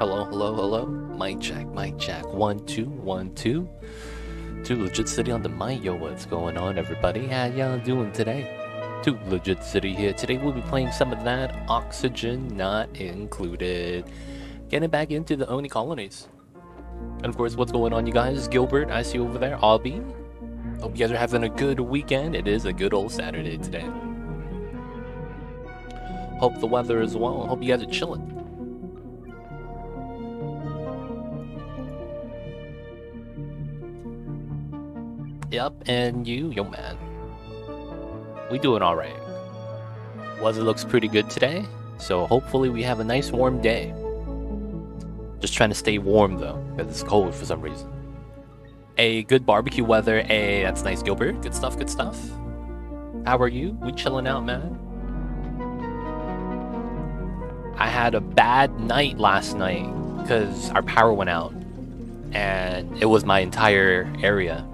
Hello, hello, hello. Mic check, mic check. 1, 2, 1, 2. Two Legit City on the mic. Yo, what's going on, everybody? How y'all doing today? Two Legit City here. Today we'll be playing some of that Oxygen Not Included. Getting back into the Oni colonies. And of course, what's going on, you guys? Gilbert, I see you over there. Albie. Hope you guys are having a good weekend. It is a good old Saturday today. Hope the weather is well. Hope you guys are chilling. Yep, and you, yo man. We doing alright. Weather looks pretty good today, so hopefully we have a nice warm day. Just trying to stay warm though, because it's cold for some reason. A good barbecue weather, that's nice, Gilbert. Good stuff, good stuff. How are you? We chilling out, man. I had a bad night last night, because our power went out. And it was my entire area.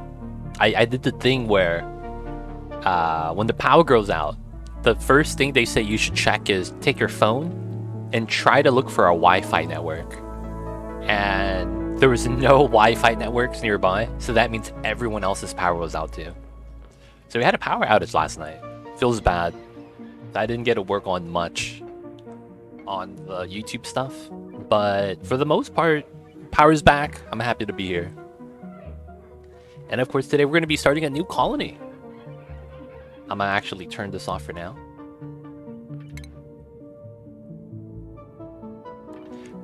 I did the thing where when the power goes out, the first thing they say you should check is take your phone and try to look for a Wi-Fi network. And there was no Wi-Fi networks nearby, so that means everyone else's power was out too. So we had a power outage last night. Feels bad. I didn't get to work on much on the YouTube stuff, but for the most part, power's back. I'm happy to be here. And of course, today we're going to be starting a new colony. I'm going to actually turn this off for now.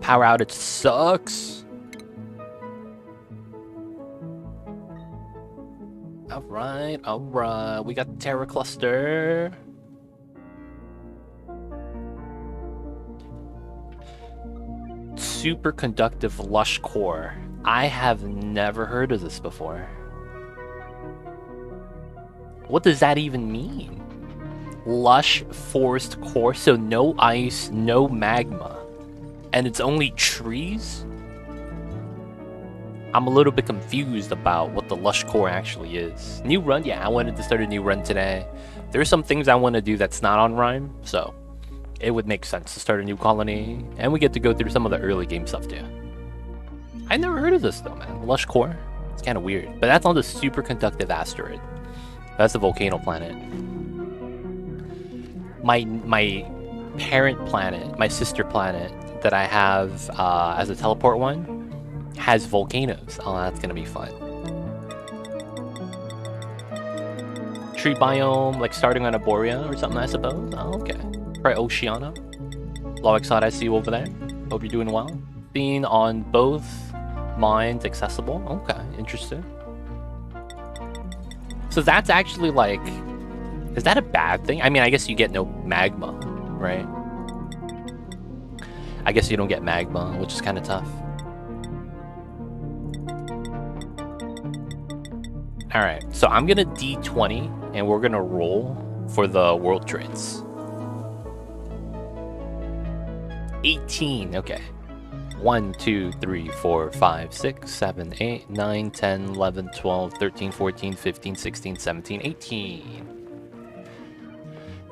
Power outage sucks. Alright, alright. We got the Terra cluster. Superconductive lush core. I have never heard of this before. What does that even mean? Lush forest core, so no ice, no magma. And it's only trees? I'm a little bit confused about what the lush core actually is. New run? Yeah, I wanted to start a new run today. There's some things I want to do that's not on Rhyme, so it would make sense to start a new colony. And we get to go through some of the early game stuff too. I never heard of this though, man. Lush core? It's kind of weird. But that's on the superconductive asteroid. That's the volcano planet. My parent planet, my sister planet that I have as a teleport one, has volcanoes. Oh, that's gonna be fun. Tree biome, like starting on Aboria or something, I suppose. Oh, okay. Probably Oceania. Loixod, I see you over there. Hope you're doing well. Being on both mines accessible. Okay, interesting. So that's actually like, is that a bad thing? I mean, I guess you get no magma, right? I guess you don't get magma, which is kind of tough. All right, so I'm gonna D20 and we're gonna roll for the world trades. 18, okay. 1, 2, 3, 4, 5, 6, 7, 8, 9, 10, 11, 12, 13, 14, 15, 16, 17, 18.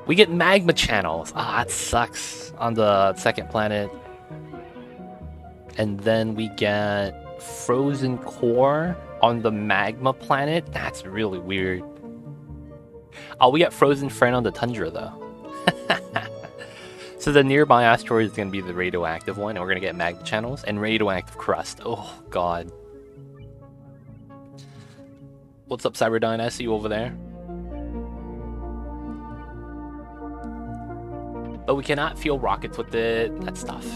We get magma channels. Ah, that sucks on the second planet. And then we get frozen core on the magma planet. That's really weird. Oh, we got frozen friend on the tundra though. So the nearby asteroid is going to be the radioactive one, and we're going to get magma channels and radioactive crust. Oh, God. What's up, Cyberdyne? I see you over there. But we cannot fuel rockets with it. That's tough.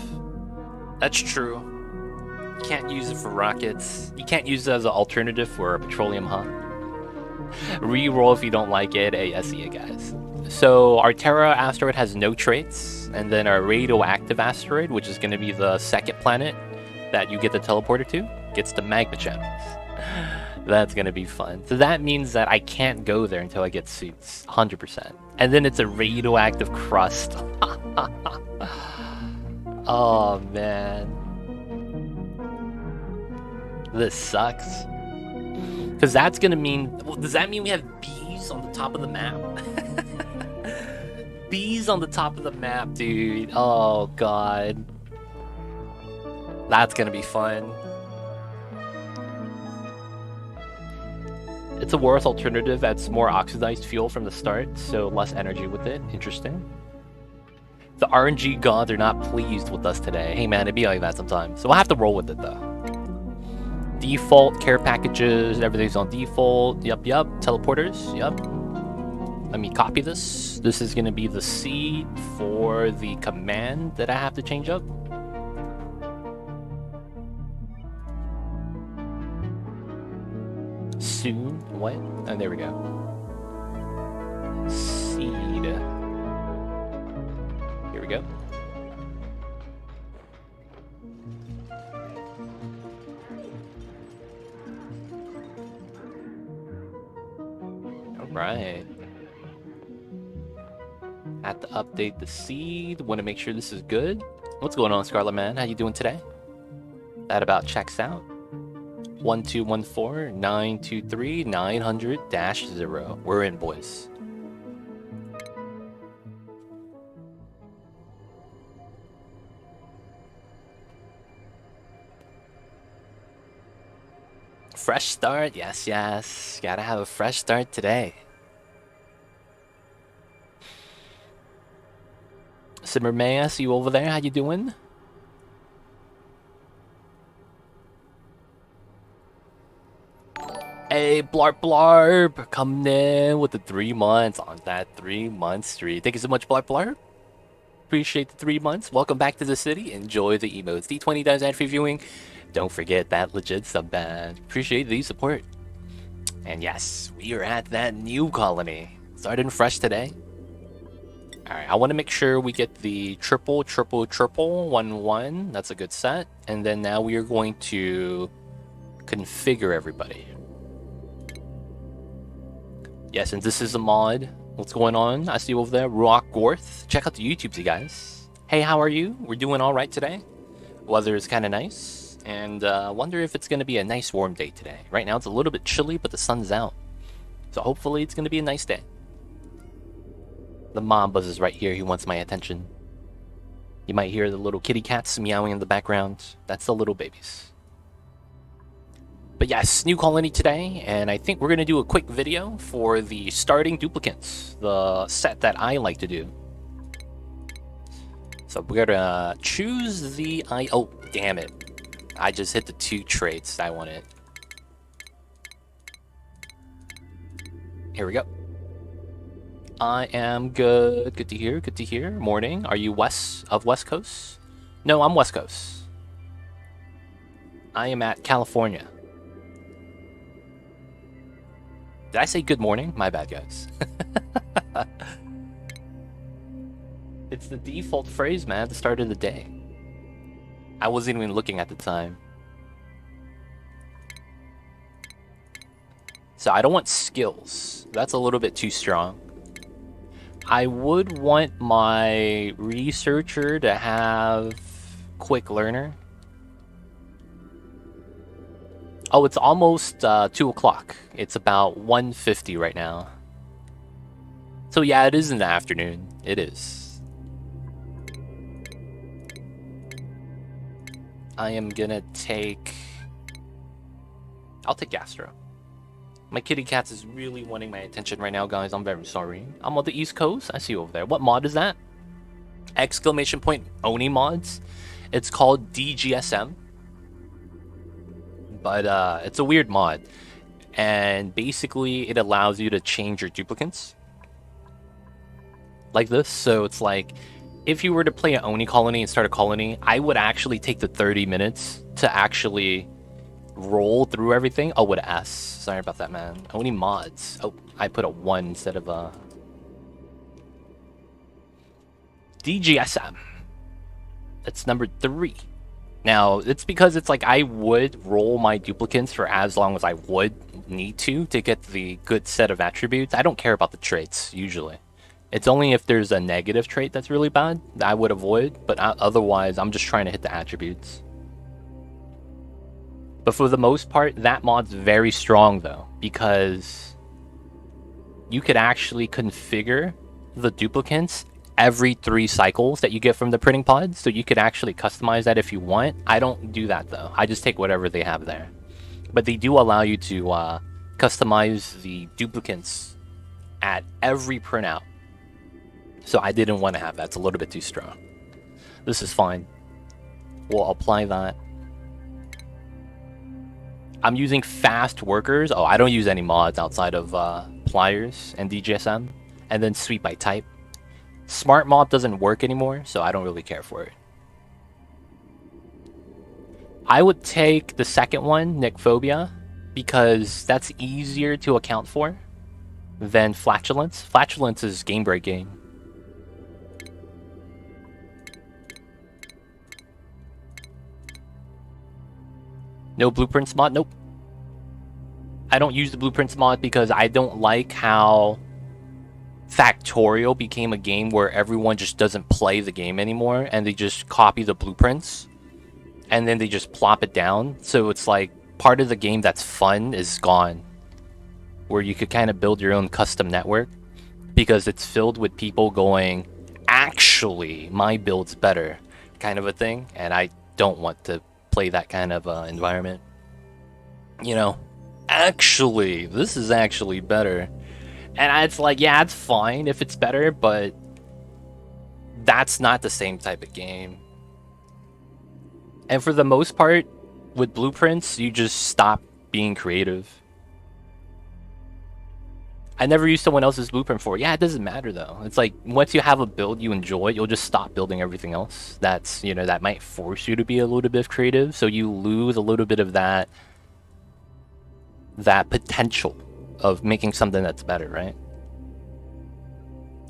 That's true. You can't use it for rockets. You can't use it as an alternative for a petroleum hub. Reroll if you don't like it. Hey, I see it, guys. So our Terra asteroid has no traits, and then our radioactive asteroid, which is going to be the second planet that you get the teleporter to, gets the magma channels. That's going to be fun. So that means that I can't go there until I get suits, 100%. And then it's a radioactive crust. Oh, man. This sucks. Because that's going to mean... Well, does that mean we have bees on the top of the map? Bees on the top of the map, dude. Oh, God. That's gonna be fun. It's a worse alternative that's more oxidized fuel from the start, so less energy with it. Interesting. The RNG gods are not pleased with us today. Hey man, it'd be like that sometimes. So we'll have to roll with it though. Default care packages, everything's on default. Yup. Teleporters, yup. Let me copy this. This is gonna be the seed for the command that I have to change up. Soon, what? Oh, there we go. Seed. Here we go. All right. Have to update the seed. Want to make sure this is good. What's going on, Scarlet Man? How you doing today? That about checks out. 1214-923-900-0. We're in, boys. Fresh start, yes. Gotta have a fresh start today. Simmermay, I see you over there. How you doing? Hey, Blarb, coming in with the 3 months on that 3-month streak. Thank you so much, Blarb. Appreciate the 3 months. Welcome back to the city. Enjoy the emotes. D20 does ad free viewing. Don't forget that legit sub badge. Appreciate the support. And yes, we are at that new colony. Starting fresh today. Alright, I want to make sure we get the triple 1-1. That's a good set. And then now we are going to configure everybody. Yes, and this is a mod. What's going on? I see you over there, Rock Gorth. Check out the YouTubes, you guys. Hey, how are you? We're doing all right today. Weather is kind of nice, and wonder if it's going to be a nice warm day today. Right now it's a little bit chilly, but the sun's out. So hopefully it's going to be a nice day. The Mambas is right here. He wants my attention. You might hear the little kitty cats meowing in the background. That's the little babies. But yes, new colony today, and I think we're going to do a quick video for the starting duplicates, the set that I like to do. So we're going to choose the... Oh, damn it. I just hit the 2 traits I wanted. Here we go. I am good. Good to hear. Good to hear. Morning. Are you West Coast? No, I'm West Coast. I am at California. Did I say good morning? My bad, guys. It's the default phrase, man, at the start of the day. I wasn't even looking at the time. So I don't want skills. That's a little bit too strong. I would want my researcher to have quick learner. Oh, it's almost 2 o'clock. It's about 1:50 right now. So yeah, it is in the afternoon. It is. I am gonna take... I'll take Gastro. My kitty cats is really wanting my attention right now, guys. I'm very sorry. I'm on the East Coast. I see you over there. What mod is that? Exclamation point Oni mods. It's called DGSM. But it's a weird mod. And basically it allows you to change your duplicates. Like this. So it's like, if you were to play an Oni colony and start a colony, I would actually take the 30 minutes to actually roll through everything. Oh, with an S. Sorry about that, man. Oni mods. Oh, I put a 1 instead of a... DGSM. That's number 3. Now, it's because it's like I would roll my duplicates for as long as I would need to get the good set of attributes. I don't care about the traits, usually. It's only if there's a negative trait that's really bad that I would avoid, but otherwise, I'm just trying to hit the attributes. But for the most part, that mod's very strong, though, because you could actually configure the duplicates every 3 cycles that you get from the printing pod, so you could actually customize that if you want. I don't do that though. I just take whatever they have there. But they do allow you to customize the duplicates at every printout. So I didn't want to have that. It's a little bit too strong. This is fine. We'll apply that. I'm using fast workers. Oh, I don't use any mods outside of pliers and DGSM. And then sweep by type. Smart mod doesn't work anymore, so I don't really care for it. I would take the second one, Nickphobia, because that's easier to account for than Flatulence. Flatulence is game breaking. No blueprints mod? Nope. I don't use the blueprints mod because I don't like how Factorial became a game where everyone just doesn't play the game anymore and they just copy the blueprints and then they just plop it down. So it's like part of the game that's fun is gone, where you could kind of build your own custom network because it's filled with people going, actually, my build's better, kind of a thing. And I don't want to play that kind of environment. You know, actually, this is actually better. And it's like, yeah, it's fine if it's better, but that's not the same type of game. And for the most part, with blueprints, you just stop being creative. I never used someone else's blueprint for it. Yeah, it doesn't matter though. It's like once you have a build you enjoy, you'll just stop building everything else. That's, you know, that might force you to be a little bit creative, so you lose a little bit of that potential of making something that's better, right?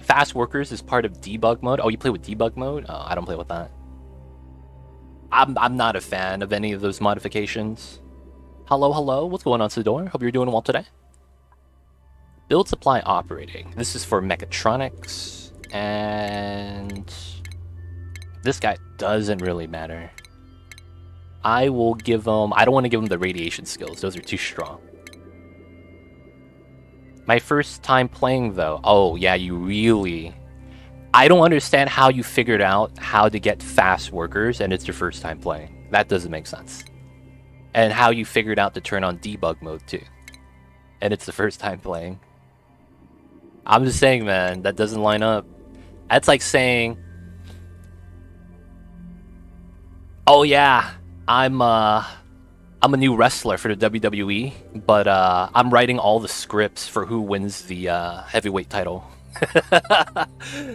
Fast workers is part of debug mode. Oh, you play with debug mode? Oh, I don't play with that. I'm not a fan of any of those modifications. Hello, what's going on, Sidor? Hope you're doing well today. Build supply operating. This is for mechatronics, and this guy doesn't really matter. I will give him... I don't want to give him the radiation skills. Those are too strong. My first time playing, though. Oh, yeah, you really... I don't understand how you figured out how to get fast workers, and it's your first time playing. That doesn't make sense. And how you figured out to turn on debug mode, too. And it's the first time playing. I'm just saying, man, that doesn't line up. That's like saying... Oh, yeah, I'm a new wrestler for the WWE, but I'm writing all the scripts for who wins the heavyweight title.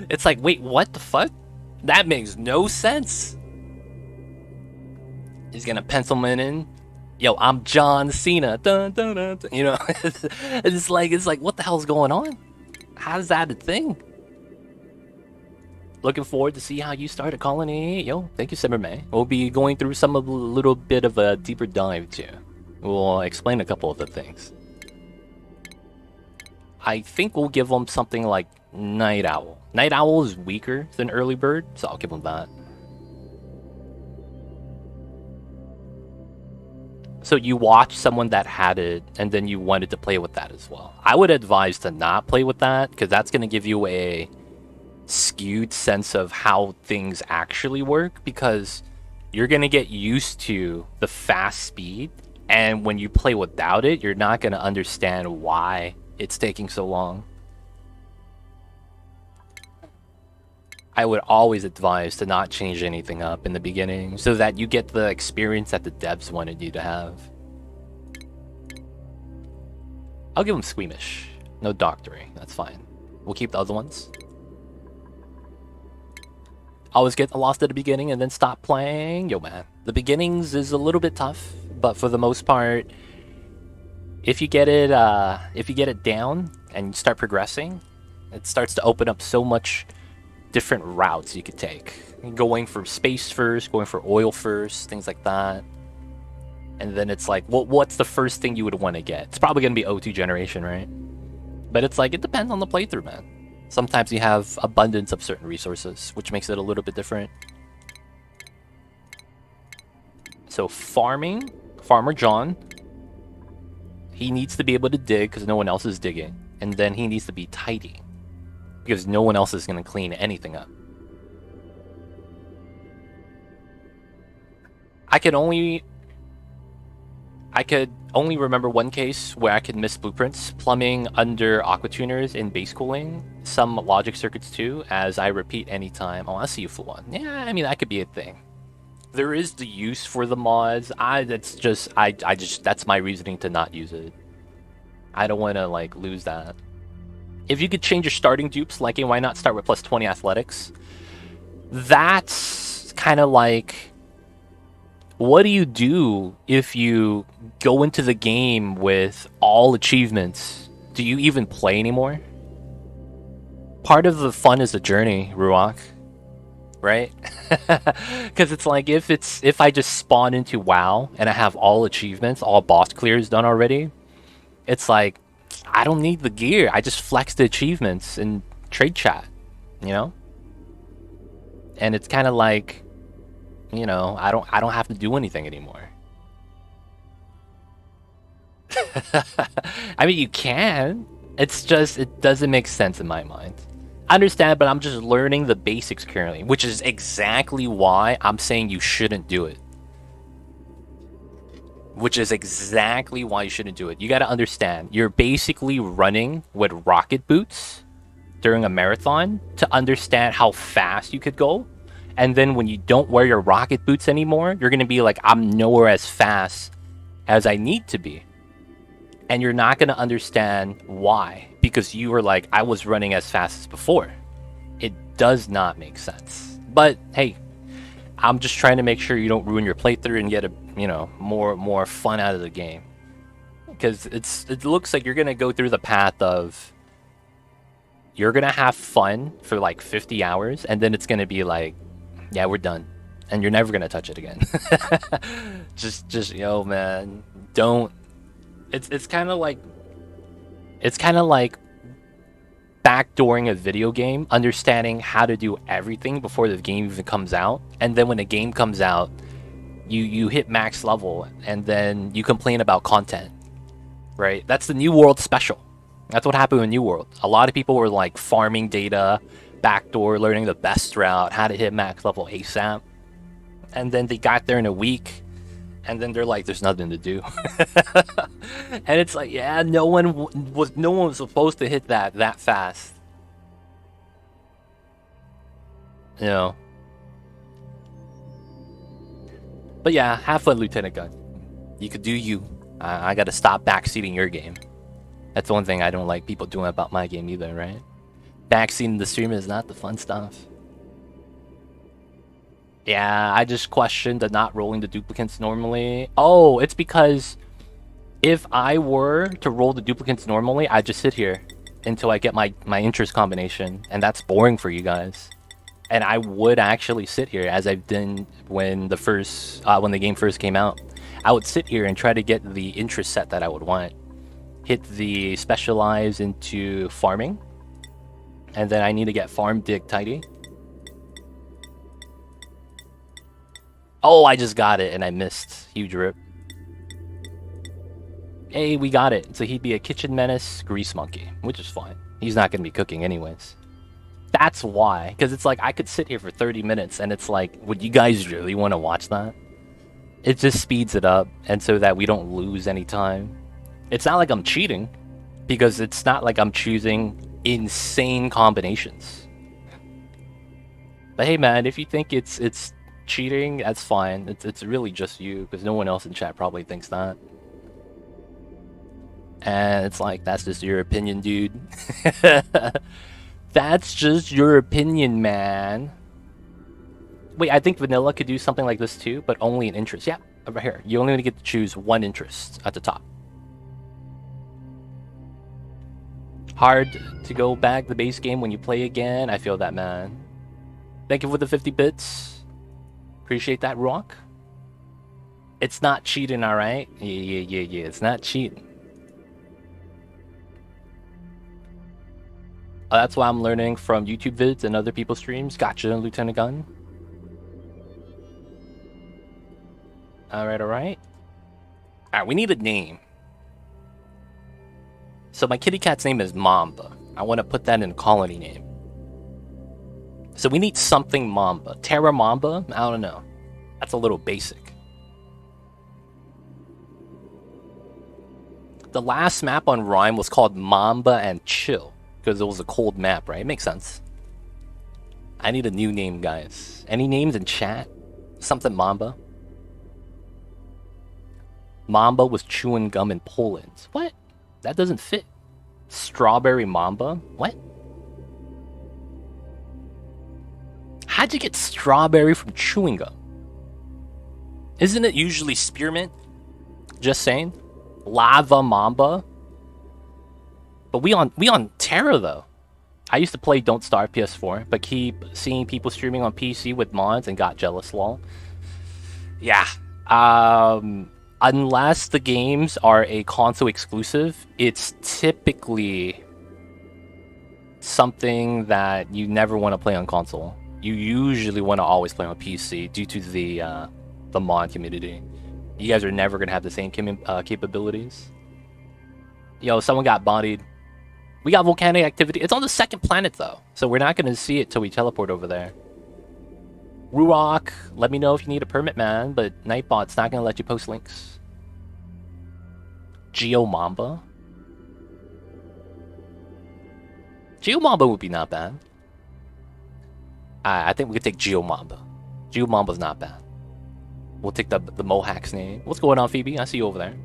It's like, wait, what the fuck? That makes no sense. He's gonna pencil me in. Yo, I'm John Cena. Dun, dun, dun, dun. You know, it's like, what the hell's going on? How's that a thing? Looking forward to see how you start a colony. Yo, thank you, Simmer May. We'll be going through some of a little bit of a deeper dive too. We'll explain a couple of the things. I think we'll give them something like Night Owl. Night Owl is weaker than Early Bird, so I'll give them that. So you watch someone that had it, and then you wanted to play with that as well. I would advise to not play with that, because that's going to give you a skewed sense of how things actually work, because you're going to get used to the fast speed, and when you play without it, you're not going to understand why it's taking so long. I would always advise to not change anything up in the beginning so that you get the experience that the devs wanted you to have. I'll give them squeamish. No doctoring. That's fine. We'll keep the other ones. Always get lost at the beginning and then stop playing. Yo, man. The beginnings is a little bit tough, but for the most part, if you get it down and you start progressing, it starts to open up so much different routes you could take. Going for space first, going for oil first, things like that. And then it's like, what's the first thing you would want to get? It's probably going to be O2 generation, right? But it's like, it depends on the playthrough, man. Sometimes you have abundance of certain resources, which makes it a little bit different. So farming, Farmer John, he needs to be able to dig because no one else is digging. And then he needs to be tidy. because no one else is going to clean anything up. I could only remember one case where I could miss blueprints, plumbing under aqua tuners in base cooling, some logic circuits too, as I repeat anytime. Oh, I see you for one. Yeah, I mean, that could be a thing. There is the use for the mods. That's my reasoning to not use it. I don't want to like lose that. If you could change your starting dupes, like, why not start with plus 20 athletics? That's kind of like, what do you do if you go into the game with all achievements? Do you even play anymore? Part of the fun is the journey, Ruach. Right? Because it's like, if I just spawn into WoW and I have all achievements, all boss clears done already, it's like, I don't need the gear. I just flex the achievements in trade chat, you know? And it's kind of like, you know, I don't have to do anything anymore. I mean, you can. It's just, it doesn't make sense in my mind. I understand, but I'm just learning the basics currently, which is exactly why I'm saying you shouldn't do it. Which is exactly why you shouldn't do it. You gotta understand, you're basically running with rocket boots during a marathon to understand how fast you could go. And then when you don't wear your rocket boots anymore, you're gonna be like, I'm nowhere as fast as I need to be. And you're not gonna understand why, because you were like, I was running as fast as before. It does not make sense. But hey, I'm just trying to make sure you don't ruin your playthrough and get a, you know, more fun out of the game. Because it looks like you're gonna go through the path of, you're gonna have fun for like 50 hours, and then it's gonna be like, yeah, we're done, and you're never gonna touch it again. just yo, man, don't. It's kind of like backdooring a video game, understanding how to do everything before the game even comes out, and then when the game comes out, you hit max level, and then you complain about content, right? That's the New World special. That's what happened with New World. A lot of people were like farming data, backdoor, learning the best route, how to hit max level ASAP, and then they got there in a week, and then they're like, there's nothing to do. And it's like, yeah, no one was supposed to hit that fast, you know. But yeah, have fun, Lieutenant Gunn. You could do you. I gotta stop backseating your game. That's the one thing I don't like people doing about my game either, right? Backseating the stream is not the fun stuff. Yeah, I just questioned the not rolling the duplicates normally. Oh, it's because if I were to roll the duplicates normally, I'd just sit here until I get my interest combination, and that's boring for you guys. And I would actually sit here, as I've done when the game first came out. I would sit here and try to get the interest set that I would want. Hit the specialize into farming, and then I need to get farm dig tidy. Oh, I just got it and I missed. Huge rip. Hey, we got it. So he'd be a kitchen menace grease monkey, which is fine. He's not gonna be cooking anyways. That's why, because it's like I could sit here for 30 minutes and it's like, would you guys really want to watch that? It just speeds it up, and so that we don't lose any time. It's not like I'm cheating, because it's not like I'm choosing insane combinations. But hey man, if you think it's cheating, that's fine. It's really just you, because no one else in chat probably thinks that. And it's like, that's just your opinion, dude. That's just your opinion, man. Wait, I think vanilla could do something like this too, but only an interest. Yeah, right here. You only get to choose one interest at the top. Hard to go back the base game when you play again. I feel that, man. Thank you for the 50 bits. Appreciate that, Rock. It's not cheating, alright? Yeah. It's not cheating. That's why I'm learning from YouTube vids and other people's streams. Gotcha, Lieutenant Gunn. Alright. Alright, we need a name. So my kitty cat's name is Mamba. I want to put that in a colony name. So we need something Mamba. Terra Mamba? I don't know. That's a little basic. The last map on Rime was called Mamba and Chill because it was a cold map, right? It makes sense. I need a new name, guys. Any names in chat? Something Mamba? Mamba was chewing gum in Poland. What? That doesn't fit. Strawberry Mamba? What? How'd you get strawberry from chewing gum? Isn't it usually spearmint? Just saying. Lava Mamba? But we on Terra though. I used to play Don't Starve PS4, but keep seeing people streaming on PC with mods and got jealous, lol. Yeah. Unless the games are a console exclusive, it's typically something that you never want to play on console. You usually want to always play on PC due to the mod community. You guys are never gonna have the same capabilities. Yo, someone got bodied. We got volcanic activity. It's on the second planet though, so we're not gonna see it till we teleport over there. Ruok, let me know if you need a permit, man. But Nightbot's not gonna let you post links. Geomamba. Geomamba would be not bad. I think we could take Geomamba. Geomamba's not bad. We'll take the Mohawk's name. What's going on, Phoebe? I see you over there.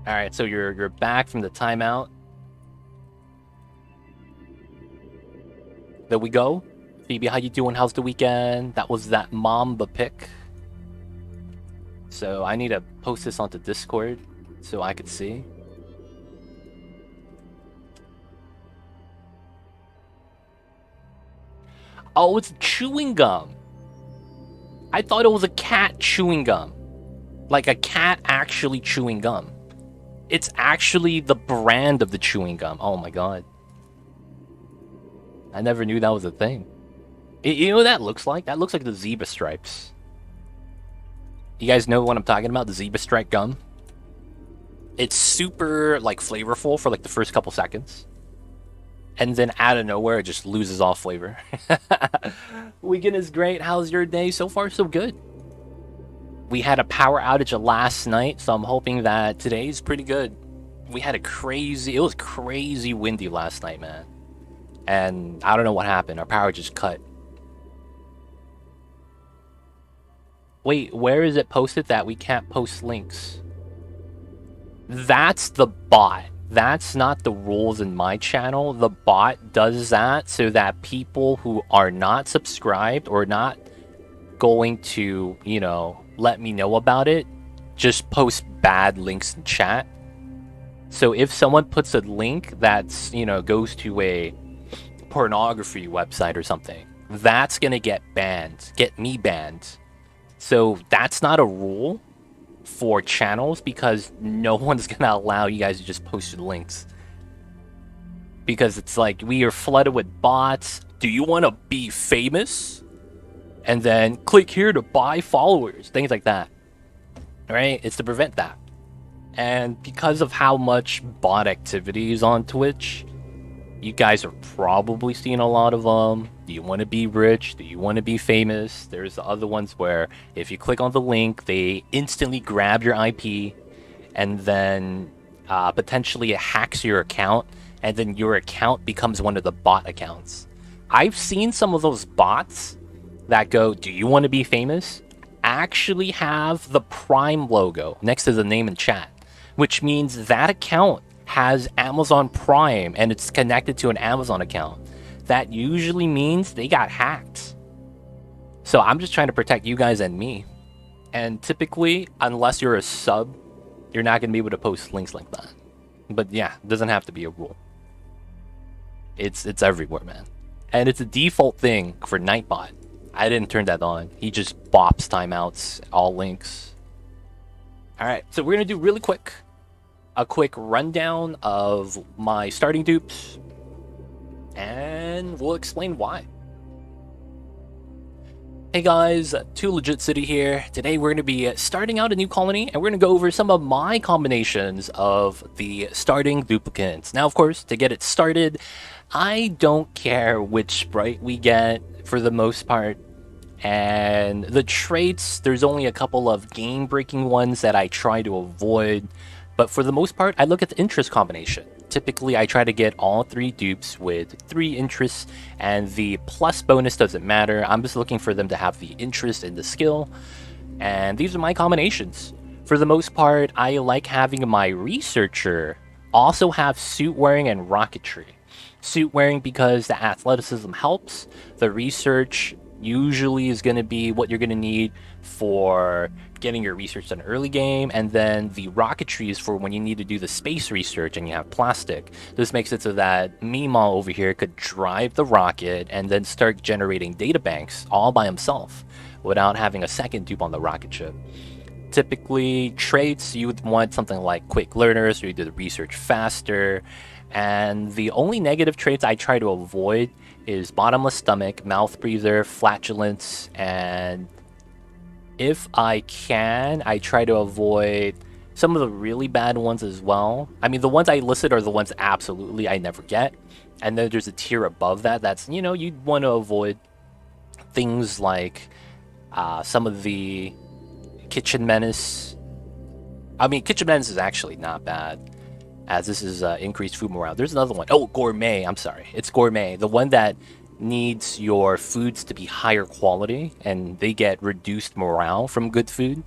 All right, so you're back from the timeout. There we go. Phoebe, how you doing? How's the weekend? That was that Mamba pick. So I need to post this onto Discord so I could see. Oh, it's chewing gum. I thought it was a cat chewing gum. Like a cat actually chewing gum. It's actually the brand of the chewing gum. Oh my god. I never knew that was a thing. You know what that looks like? That looks like the zebra stripes. You guys know what I'm talking about? The zebra stripe gum? It's super, like, flavorful for, like, the first couple seconds. And then out of nowhere, it just loses all flavor. Weekend is great. How's your day? So far, so good. We had a power outage last night, so I'm hoping that today's pretty good. We had it was crazy windy last night, man. And I don't know what happened. Our power just cut. Wait, where is it posted that we can't post links? That's the bot. That's not the rules in my channel. The bot does that so that people who are not subscribed or not going to, you know, let me know about it, just post bad links in chat. So if someone puts a link that's, you know, goes to a pornography website or something, that's gonna get banned, get me banned. So that's not a rule for channels because no one's gonna allow you guys to just post your links. Because it's like we are flooded with bots. Do you want to be famous? And then click here to buy followers, things like that. Right? It's to prevent that. And because of how much bot activity is on Twitch, you guys are probably seeing a lot of them. Do you want to be rich? Do you want to be famous? There's the other ones where if you click on the link, they instantly grab your IP and then potentially it hacks your account and then your account becomes one of the bot accounts. I've seen some of those bots that go, do you want to be famous? Actually have the Prime logo next to the name in chat, which means that account has Amazon Prime and it's connected to an Amazon account. That usually means they got hacked. So I'm just trying to protect you guys and me. And typically, unless you're a sub, you're not going to be able to post links like that. But yeah, it doesn't have to be a rule. It's everywhere, man. And it's a default thing for Nightbot. I didn't turn that on. He just bops timeouts, all links. Alright, so we're going to do really quick. A quick rundown of my starting dupes, and we'll explain why. Hey guys, Too Legit City here. Today we're going to be starting out a new colony, and we're going to go over some of my combinations of the starting duplicates. Now, of course, to get it started, I don't care which sprite we get for the most part. And the traits, there's only a couple of game-breaking ones that I try to avoid. But for the most part, I look at the interest combination. Typically, I try to get all 3 dupes with 3 interests, and the plus bonus doesn't matter. I'm just looking for them to have the interest in the skill. And these are my combinations. For the most part, I like having my researcher also have suit wearing and rocketry. Suit wearing because the athleticism helps. The research usually is going to be what you're going to need for getting your research done early game, and then the rocketry is for when you need to do the space research and you have plastic. This makes it so that Meemaw over here could drive the rocket and then start generating data banks all by himself without having a second dupe on the rocket ship. Typically, traits, you would want something like quick learner, so you do the research faster. And the only negative traits I try to avoid is bottomless stomach, mouth breather, flatulence, and if I can, I try to avoid some of the really bad ones as well. I mean, the ones I listed are the ones absolutely I never get. And then there's a tier above that that's, you know, you'd want to avoid things like some of the Kitchen Menace. I mean, Kitchen Menace is actually not bad, as this is increased food morale. There's another one. Oh, Gourmet. I'm sorry. It's Gourmet. The one that needs your foods to be higher quality, and they get reduced morale from good food.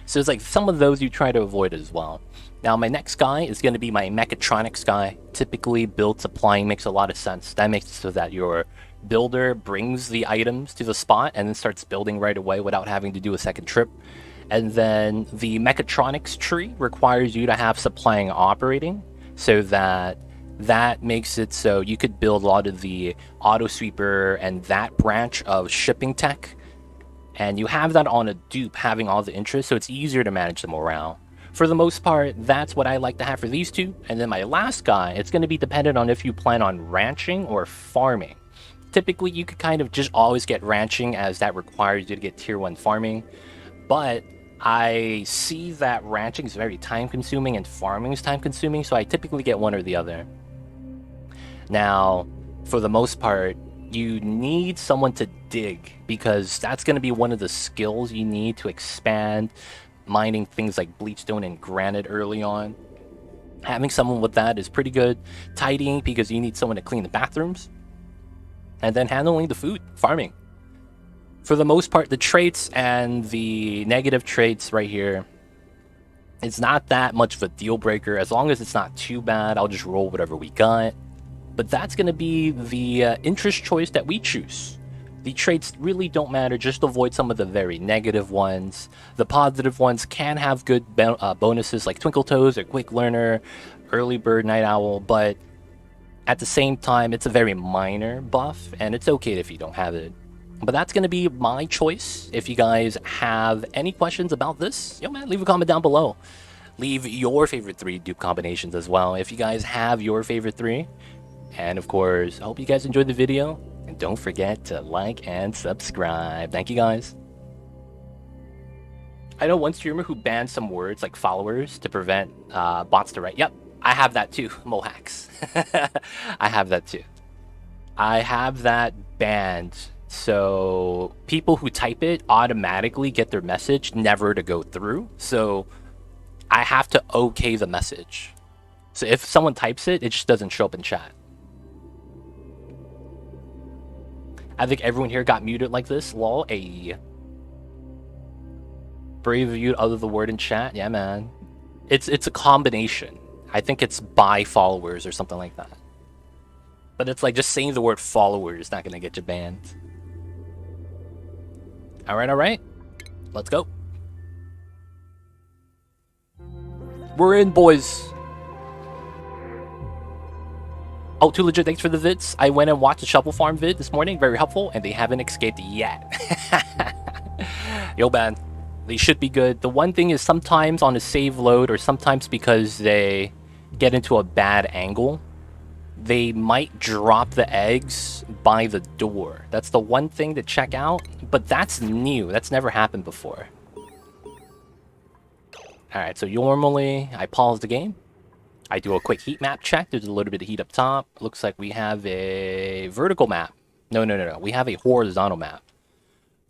So it's like some of those you try to avoid as well. Now, my next guy is going to be my mechatronics guy. Typically, build supplying makes a lot of sense. That makes it so that your builder brings the items to the spot and then starts building right away without having to do a second trip. And then the mechatronics tree requires you to have supplying operating, so that makes it so you could build a lot of the auto sweeper and that branch of shipping tech. And you have that on a dupe having all the interest, so it's easier to manage the morale. For the most part, that's what I like to have for these two. And then my last guy, it's going to be dependent on if you plan on ranching or farming. Typically, you could kind of just always get ranching, as that requires you to get tier 1 farming. But I see that ranching is very time consuming and farming is time consuming, so I typically get one or the other. Now, for the most part, you need someone to dig, because that's going to be one of the skills you need to expand mining things like bleachstone and granite early on. Having someone with that is pretty good. Tidying, because you need someone to clean the bathrooms. And then handling the food, farming. For the most part, the traits and the negative traits right here, it's not that much of a deal breaker. As long as it's not too bad, I'll just roll whatever we got. But that's going to be the interest choice that we choose. The traits really don't matter, just avoid some of the very negative ones. The positive ones can have good bonuses like Twinkle Toes or Quick Learner, Early Bird, Night Owl, but at the same time, it's a very minor buff, and it's okay if you don't have it. But that's going to be my choice. If you guys have any questions about this, yo man, leave a comment down below. Leave your favorite 3 dupe combinations as well, if you guys have your favorite 3. And of course, I hope you guys enjoyed the video. And don't forget to like and subscribe. Thank you guys. I know one streamer who banned some words like followers to prevent bots to write. Yep, I have that too, Mohacks. I have that too. I have that banned. So people who type it automatically get their message never to go through. So I have to okay the message. So if someone types it, it just doesn't show up in chat. I think everyone here got muted like this. Lol. A brave of you to utter the word in chat. Yeah, man. It's a combination. I think it's by followers or something like that. But it's like just saying the word followers is not going to get you banned. Alright. Let's go. We're in, boys. Oh, Too Legit, thanks for the vids. I went and watched the Shovel Farm vid this morning. Very helpful, and they haven't escaped yet. Yo, man. They should be good. The one thing is sometimes on a save load, or sometimes because they get into a bad angle, they might drop the eggs by the door. That's the one thing to check out, but that's new. That's never happened before. Alright, so normally I pause the game. I do a quick heat map check. There's a little bit of heat up top. Looks like we have a vertical map. No. We have a horizontal map.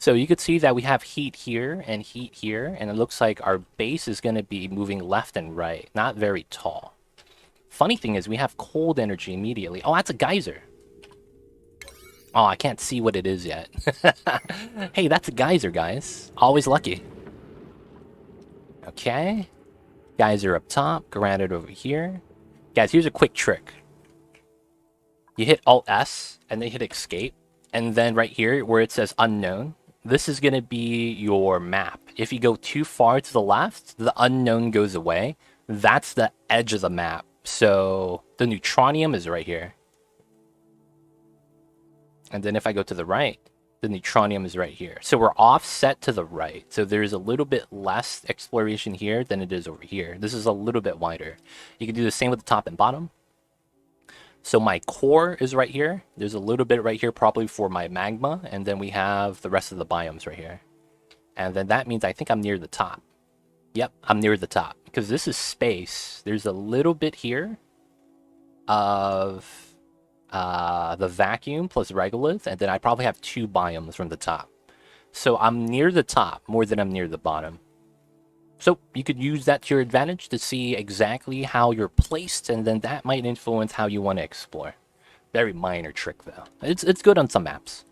So you could see that we have heat here, and it looks like our base is going to be moving left and right, not very tall. Funny thing is, we have cold energy immediately. Oh, that's a geyser. Oh, I can't see what it is yet. Hey, that's a geyser, guys. Always lucky. Okay. Geyser up top, granite over here. Guys, here's a quick trick. You hit Alt-S, and then hit Escape. And then right here, where it says Unknown, this is going to be your map. If you go too far to the left, the unknown goes away. That's the edge of the map. So the neutronium is right here. And then if I go to the right, the neutronium is right here. So we're offset to the right. So there's a little bit less exploration here than it is over here. This is a little bit wider. You can do the same with the top and bottom. So my core is right here. There's a little bit right here probably for my magma. And then we have the rest of the biomes right here. And then that means I think I'm near the top. Yep, I'm near the top. Because this is space. There's a little bit here of the vacuum plus regolith. And then I probably have 2 biomes from the top. So I'm near the top more than I'm near the bottom. So you could use that to your advantage to see exactly how you're placed, and then that might influence how you want to explore. Very minor trick though. It's good on some maps.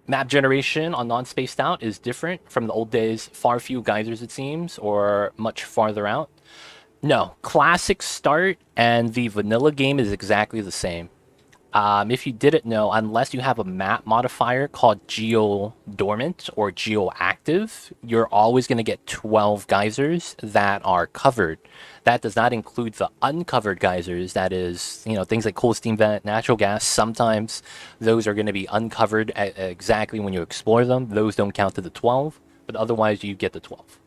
Map generation on non-spaced out is different from the old days. Far few geysers it seems, or much farther out. No, classic start and the vanilla game is exactly the same. If you didn't know, unless you have a map modifier called Geo Dormant or Geo Active, you're always going to get 12 geysers that are covered. That does not include the uncovered geysers. That is, things like coal steam vent, natural gas. Sometimes those are going to be uncovered exactly when you explore them. Those don't count to the 12, but otherwise you get the 12.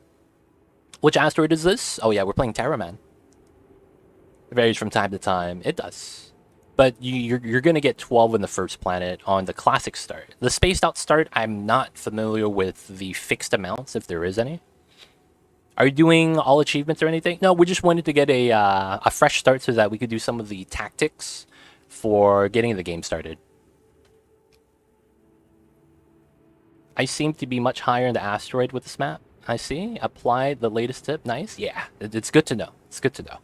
Which asteroid is this? Oh yeah, we're playing Terra, man. It varies from time to time. It does. But you're going to get 12 in the first planet on the classic start. The spaced out start, I'm not familiar with the fixed amounts, if there is any. Are you doing all achievements or anything? No, we just wanted to get a fresh start so that we could do some of the tactics for getting the game started. I seem to be much higher in the asteroid with this map. I see. Apply the latest tip. Nice. Yeah, it's good to know. It's good to know.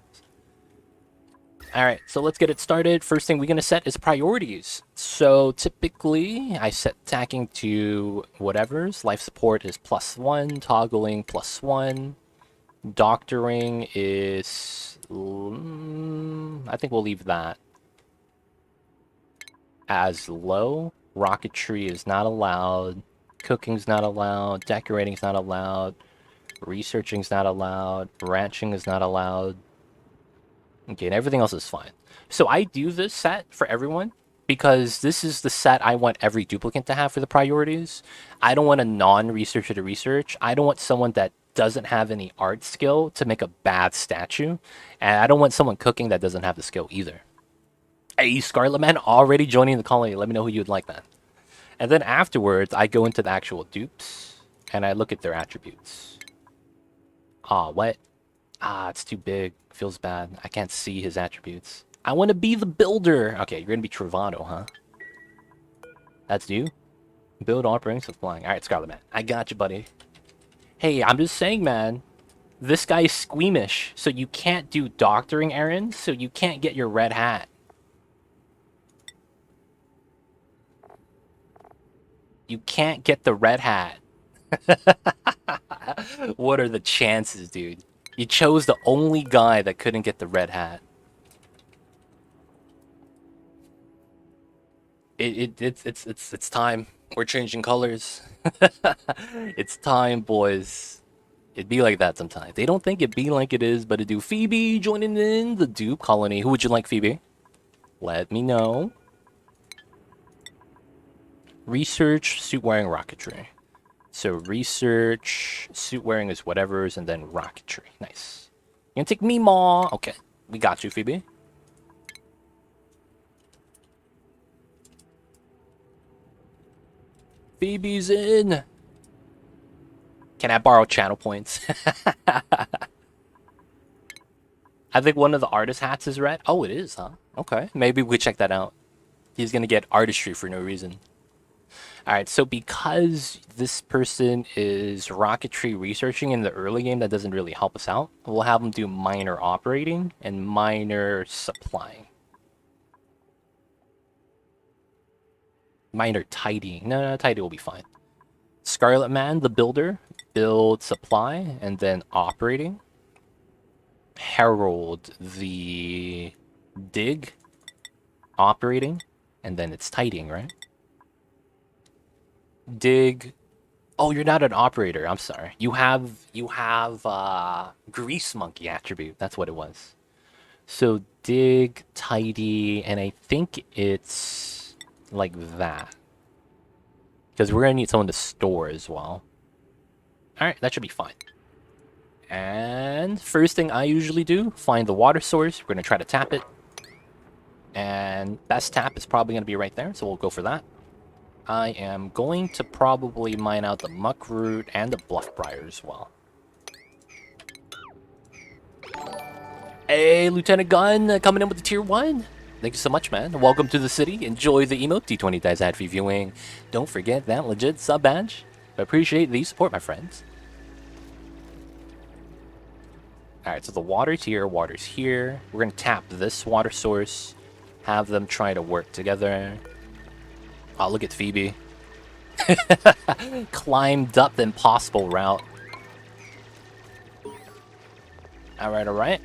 All right, so let's get it started. First thing we're going to set is priorities. So typically, I set tacking to whatever's. Life support is +1, toggling +1. Doctoring is... I think we'll leave that as low. Rocketry is not allowed. Cooking's not allowed. Decorating's not allowed. Researching's not allowed. Ranching is not allowed. Okay, and everything else is fine. So I do this set for everyone because this is the set I want every duplicant to have for the priorities. I don't want a non-researcher to research. I don't want someone that doesn't have any art skill to make a bad statue. And I don't want someone cooking that doesn't have the skill either. Hey, Scarlet Man already joining the colony. Let me know who you'd like, man. And then afterwards, I go into the actual dupes and I look at their attributes. What? It's too big. Feels bad. I can't see his attributes. I want to be the builder. Okay, you're going to be Travado, huh? That's you? Build offerings of flying. Alright, Scarlet Man. I got you, buddy. Hey, I'm just saying, man. This guy is squeamish, so you can't do doctoring errands, so you can't get your red hat. You can't get the red hat. What are the chances, dude? You chose the only guy that couldn't get the red hat. It's time. We're changing colors. It's time, boys. It'd be like that sometimes. They don't think it'd be like it is, but it do. Phoebe joining in the dupe colony. Who would you like, Phoebe? Let me know. Research, suit wearing, rocketry. So research, suit wearing is whatever's, and then rocketry. Nice. You gonna take me, Ma? Okay, we got you, Phoebe. Phoebe's in. Can I borrow channel points? I think one of the artist hats is red. Oh, it is, huh? Okay, maybe we check that out. He's gonna get artistry for no reason. All right, so because this person is rocketry researching in the early game, that doesn't really help us out. We'll have him do minor operating and minor supplying. Minor tidying. No, tidy will be fine. Scarlet Man, the builder, build supply and then operating. Herald, the dig, operating, and then it's tidying, right? Dig. Oh, you're not an operator. I'm sorry. You have grease monkey attribute. That's what it was. So dig, tidy, and I think it's like that. Because we're gonna need someone to store as well. Alright, that should be fine. And first thing I usually do, find the water source. We're gonna try to tap it. And best tap is probably gonna be right there, so we'll go for that. I am going to probably mine out the muckroot and the bluffbriar as well. Hey, Lieutenant Gunn, coming in with the tier 1. Thank you so much, man. Welcome to the city. Enjoy the emote. D20 dies ad fee viewing. Don't forget that legit sub badge. I appreciate the support, my friends. Alright, so the water's here, water's here. We're going to tap this water source. Have them try to work together. Oh, look at Phoebe. Climbed up the impossible route. Alright, alright.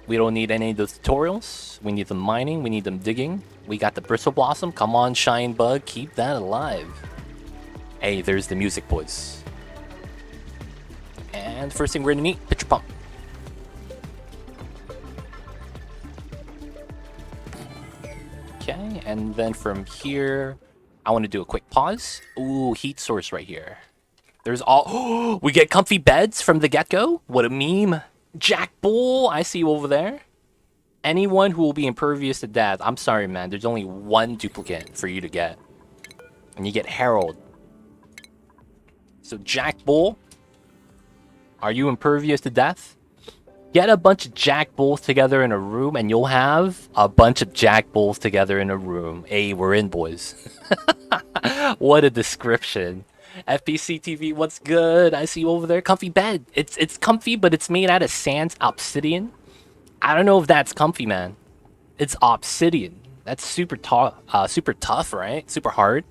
We don't need any of those tutorials. We need them mining. We need them digging. We got the bristle blossom. Come on, shine bug. Keep that alive. Hey, there's the music, boys. And first thing we're gonna need, pitcher pump. Okay, and then from here, I want to do a quick pause. Ooh, heat source right here. There's all... we get comfy beds from the get-go? What a meme. Jack Bull, I see you over there. Anyone who will be impervious to death. I'm sorry, man. There's only one duplicate for you to get. And you get Herald. So Jack Bull, are you impervious to death? Get a bunch of Jack Bulls together in a room and you'll have a bunch of Jack Bulls together in a room. Hey, we're in, boys. What a description. FPC TV, what's good? I see you over there. Comfy bed. It's comfy, but it's made out of sans obsidian. I don't know if that's comfy, man. It's obsidian. That's super tough, right? Super hard.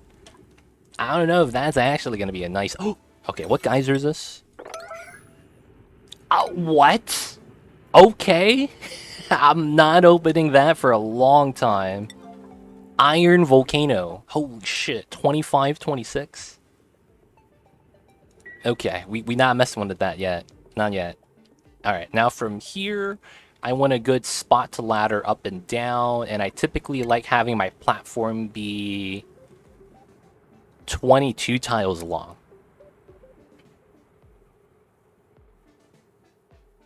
I don't know if that's actually gonna be a nice... Oh, okay, what geyser is this? What? Okay. I'm not opening that for a long time. Iron Volcano. Holy shit. 25, 26. Okay, we not messing with that yet. Not yet. Alright, now from here, I want a good spot to ladder up and down, and I typically like having my platform be 22 tiles long.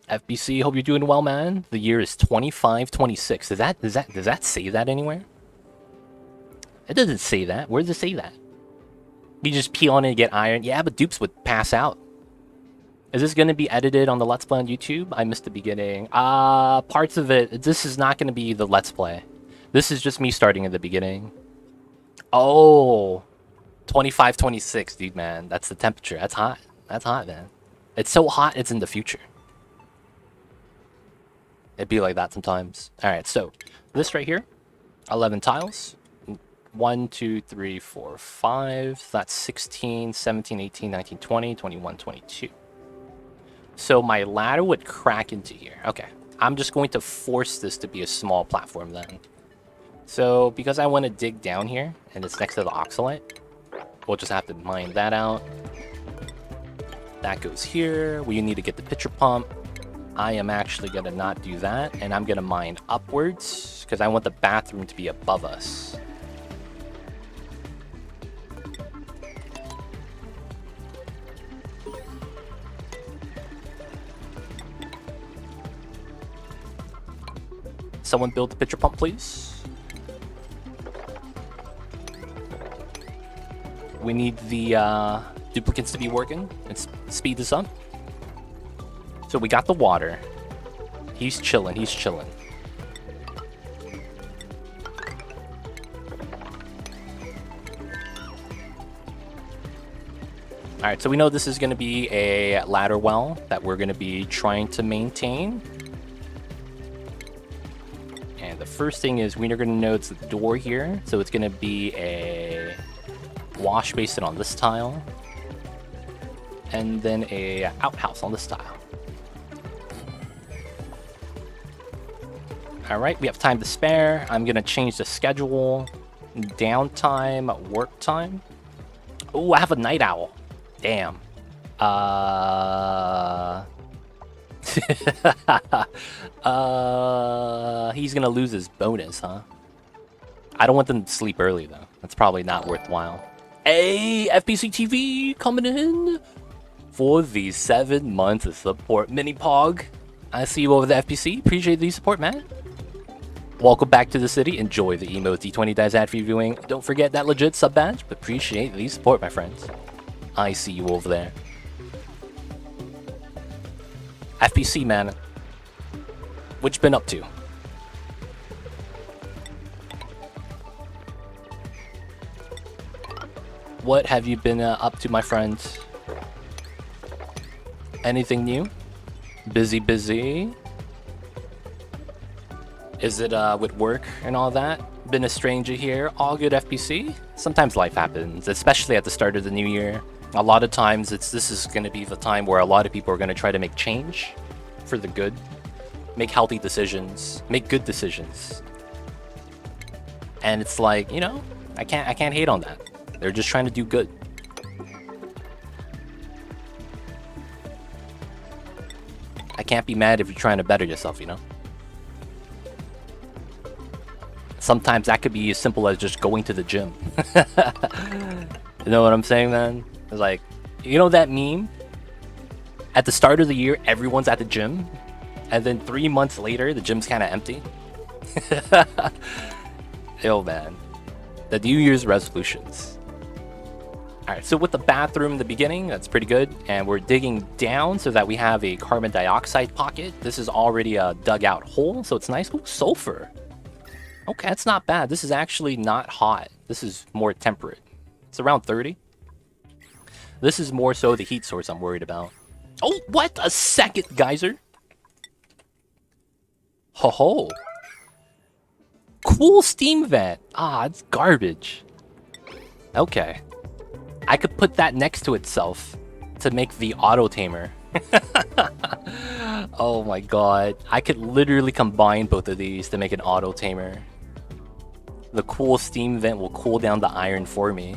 FBC, hope you're doing well, man. The year is 2526. Does that say that anywhere? It doesn't say that. Where does it say that? You just pee on it and get iron. Yeah, but dupes would pass out. Is this going to be edited on the Let's Play on YouTube? I missed the beginning. Parts of it. This is not going to be the Let's Play. This is just me starting at the beginning. Oh, 25, 26, dude, man. That's the temperature. That's hot. That's hot, man. It's so hot, it's in the future. It'd be like that sometimes. All right, so this right here, 11 tiles. 1, 2, 3, 4, 5. That's 16, 17, 18, 19, 20, 21, 22. So my ladder would crack into here. Okay, I'm just going to force this to be a small platform then. So because I want to dig down here, and it's next to the oxalite, we'll just have to mine that out. That goes here. We need to get the pitcher pump. I am actually going to not do that, and I'm going to mine upwards, because I want the bathroom to be above us. Someone build the pitcher pump, please. We need the duplicates to be working. Let's speed this up. So we got the water. He's chilling, he's chilling. Alright, so we know this is going to be a ladder well that we're going to be trying to maintain. And the first thing is we're going to notice the door here. So it's going to be a wash basin on this tile. And then a outhouse on this tile. Alright, we have time to spare. I'm going to change the schedule. Downtime, work time. Oh, I have a night owl. Damn. He's gonna lose his bonus, huh? I don't want them to sleep early, though. That's probably not worthwhile. Hey, FPC TV coming in for the 7 months of support. Mini Pog, I see you over the FPC. Appreciate the support, man. Welcome back to the city. Enjoy the emotes. D20 dies ad free viewing. Don't forget that legit sub badge, but appreciate the support, my friends. I see you over there. FPC, man. What you been up to? What have you been up to, my friends? Anything new? Busy? Is it with work and all that? Been a stranger here? All good, FPC? Sometimes life happens, especially at the start of the new year. A lot of times, this is going to be the time where a lot of people are going to try to make change for the good. Make healthy decisions. Make good decisions. And it's like, you know, I can't hate on that. They're just trying to do good. I can't be mad if you're trying to better yourself, you know? Sometimes that could be as simple as just going to the gym. You know what I'm saying, man? It's like, you know that meme? At the start of the year, everyone's at the gym. And then 3 months later, the gym's kind of empty. Yo, man. The New Year's resolutions. Alright, so with the bathroom in the beginning, that's pretty good. And we're digging down so that we have a carbon dioxide pocket. This is already a dug out hole, so it's nice. Ooh, sulfur. Okay, that's not bad. This is actually not hot. This is more temperate. It's around 30. This is more so the heat source I'm worried about. Oh, what? A second geyser? Ho-ho. Cool steam vent. Ah, it's garbage. Okay. I could put that next to itself to make the auto tamer. Oh my god. I could literally combine both of these to make an auto tamer. The cool steam vent will cool down the iron for me.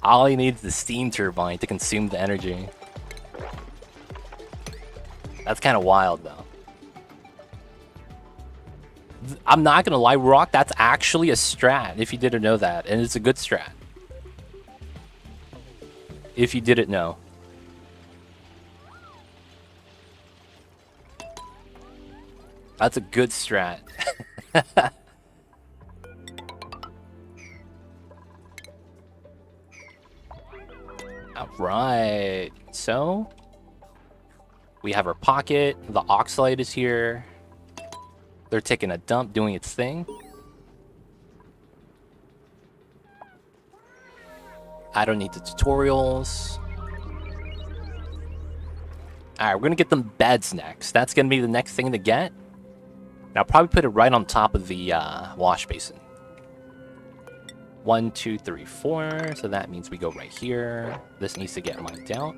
All he needs is the steam turbine to consume the energy. That's kind of wild, though. I'm not gonna lie, Rock, that's actually a strat, if you didn't know that. And it's a good strat. If you didn't know. That's a good strat. Alright, so we have our pocket, the oxalite is here. They're taking a dump, doing its thing. I don't need the tutorials. Alright, we're gonna get them beds next. That's gonna be the next thing to get. And I'll probably put it right on top of the wash basin. 1, 2, 3, 4. So that means we go right here. This needs to get mined out.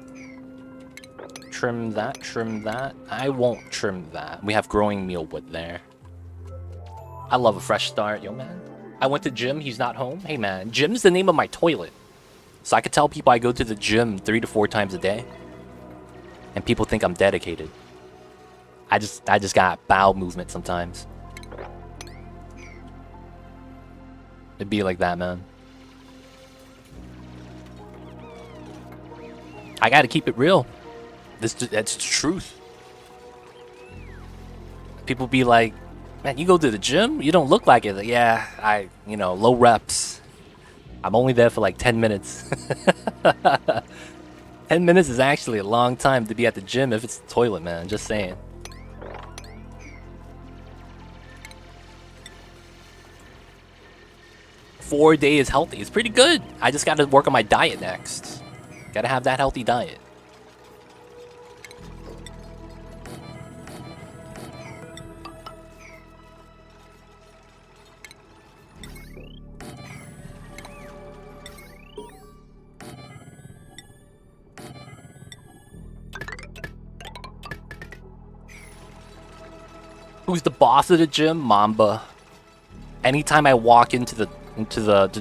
Trim that, trim that. I won't trim that. We have growing mealwood there. I love a fresh start. Yo, man. I went to gym. He's not home. Hey, man. Gym's the name of my toilet. So I could tell people I go to the gym 3 to 4 times a day. And people think I'm dedicated. I just got bowel movement sometimes. It'd be like that, man. I gotta keep it real. That's the truth. People be like, man, you go to the gym? You don't look like it. Like, yeah, you know, low reps. I'm only there for like 10 minutes. 10 minutes is actually a long time to be at the gym if it's the toilet, man. Just saying. 4 days healthy. It's pretty good. I just gotta work on my diet next. Gotta have that healthy diet. Who's the boss of the gym? Mamba. Anytime I walk into the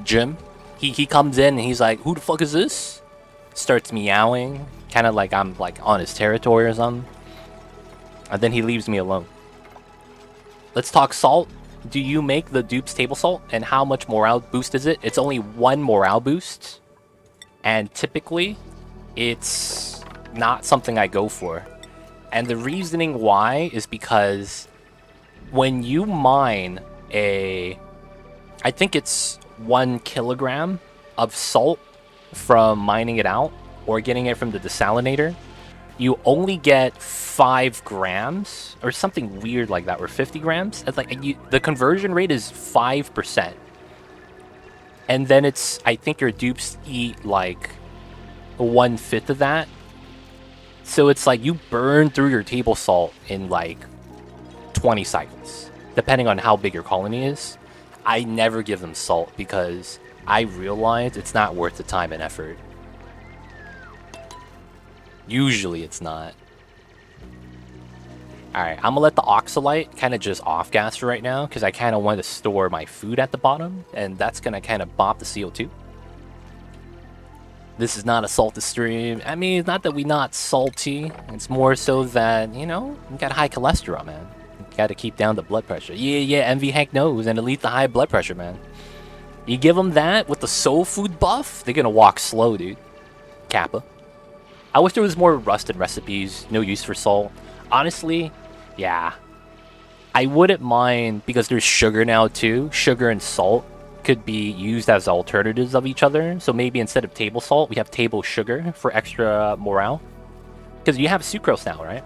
gym, he comes in and he's like, "Who the fuck is this?" Starts meowing, kind of like I'm like on his territory or something. And then he leaves me alone. Let's talk salt. Do you make the dupes table salt? And how much morale boost is it? It's only 1 morale boost. And typically, it's not something I go for. And the reasoning why is because when you mine I think it's 1 kilogram of salt from mining it out or getting it from the desalinator, you only get 5 grams or something weird like that, or 50 grams. It's like the conversion rate is 5%. And then it's, I think your dupes eat like 1/5 of that. So it's like you burn through your table salt in like 20 cycles, depending on how big your colony is. I never give them salt because I realize it's not worth the time and effort. Usually it's not. Alright, I'm gonna let the oxalite kind of just off-gas for right now because I kind of want to store my food at the bottom, and that's gonna kind of bop the CO2. This is not a salty stream. I mean, it's not that we not salty. It's more so that, you know, we got high cholesterol, man. Got to keep down the blood pressure. Yeah, Envy Hank knows, and it leads to high blood pressure, man. You give them that with the soul food buff, they're gonna walk slow, dude. Kappa. I wish there was more rusted recipes, no use for salt. Honestly, yeah. I wouldn't mind, because there's sugar now too. Sugar and salt could be used as alternatives of each other. So maybe instead of table salt, we have table sugar for extra morale. Because you have sucrose now, right?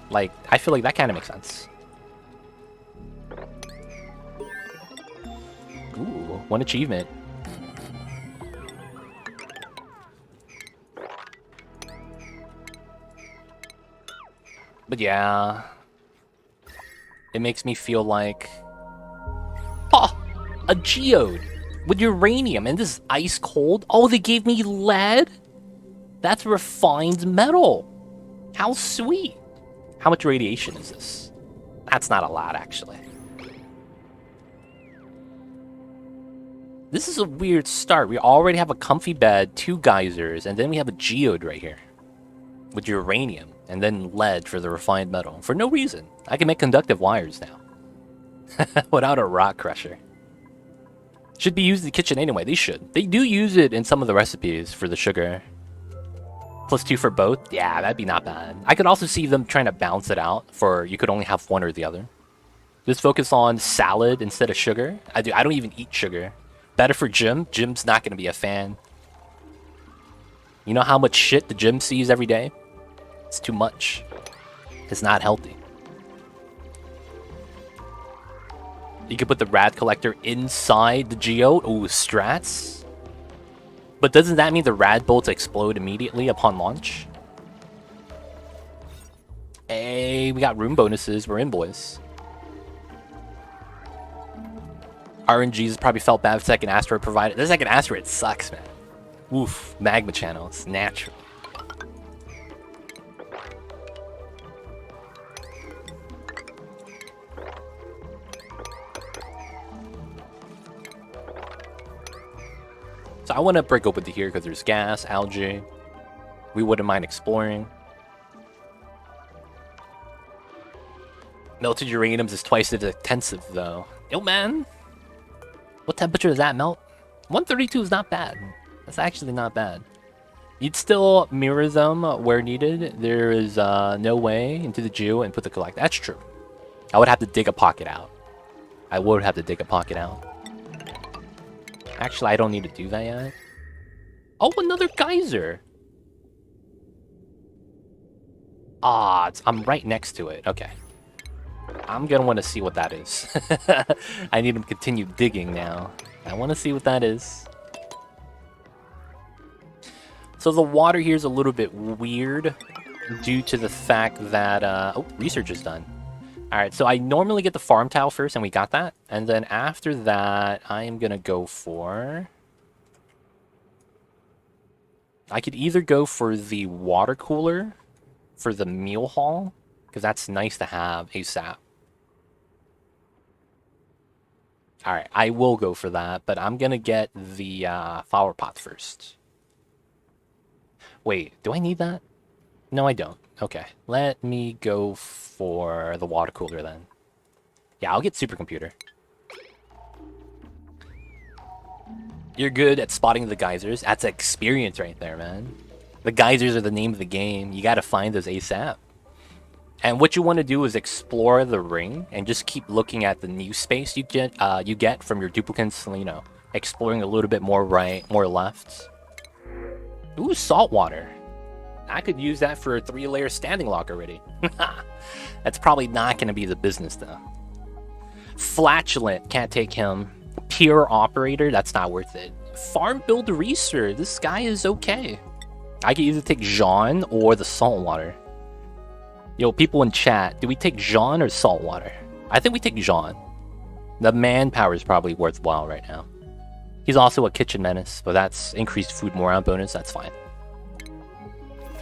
Like, I feel like that kind of makes sense. Ooh, 1 achievement. But yeah, it makes me feel like, oh, a geode with uranium, and this is ice cold. Oh, they gave me lead? That's refined metal. How sweet. How much radiation is this? That's not a lot, actually. This is a weird start. We already have a comfy bed, 2 geysers, and then we have a geode right here with uranium, and then lead for the refined metal. For no reason. I can make conductive wires now. Without a rock crusher. Should be used in the kitchen anyway. They should. They do use it in some of the recipes for the sugar. +2 for both? Yeah, that'd be not bad. I could also see them trying to balance it out for you could only have one or the other. Just focus on salad instead of sugar. I don't even eat sugar. Better for Jim. Jim's not going to be a fan. You know how much shit the gym sees every day? It's too much. It's not healthy. You could put the rad collector inside the geode. Ooh, strats. But doesn't that mean the rad bolts explode immediately upon launch? Hey, we got room bonuses. We're in, boys. RNG's probably felt bad for second asteroid provided. The second asteroid sucks, man. Oof, magma channels, natural. So I want to break open to here because there's gas, algae. We wouldn't mind exploring. Melted uranium is twice as intensive, though. Yo, man. What temperature does that melt? 132 is not bad. That's actually not bad. You'd still mirror them where needed. There is no way into the geo and put the collect. That's true. I would have to dig a pocket out. I would have to dig a pocket out. Actually, I don't need to do that yet. Oh, another geyser. Ah, I'm right next to it. Okay. I'm gonna want to see what that is. I need to continue digging now. I want to see what that is. So the water here is a little bit weird due to the fact that... oh, research is done. Alright, so I normally get the farm tile first, and we got that. And then after that, I am going to go for... I could either go for the water cooler for the meal hall, because that's nice to have ASAP. Alright, I will go for that, but I'm going to get the flower pot first. Wait, do I need that? No, I don't. Okay, let me go for the water cooler then. Yeah, I'll get supercomputer. You're good at spotting the geysers. That's experience right there, man. The geysers are the name of the game. You gotta find those ASAP. And what you want to do is explore the ring and just keep looking at the new space you get from your duplicates. You know, exploring a little bit more right, more left. Ooh, salt water. I could use that for a 3-layer standing lock already. That's probably not going to be the business though. Flatulent, can't take him. Pure operator, that's not worth it. Farm builder research, this guy is okay. I could either take Jean or the salt water. Yo, people in chat, do we take Jean or salt water? I think we take Jean. The manpower is probably worthwhile right now. He's also a kitchen menace, but that's increased food morale bonus, that's fine.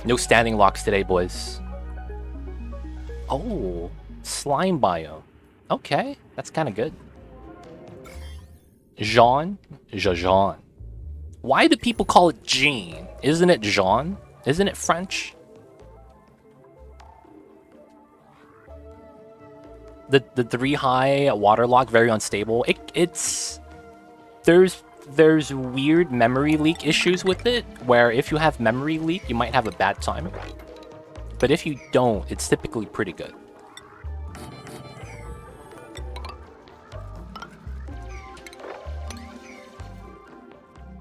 No standing locks today, boys. Oh, slime biome. Okay, that's kind of good. Jean? Jean. Why do people call it Jean? Isn't it Jean? Isn't it French? The 3-high waterlock, very unstable. It's there's weird memory leak issues with it, where if you have memory leak, you might have a bad time. But if you don't, it's typically pretty good.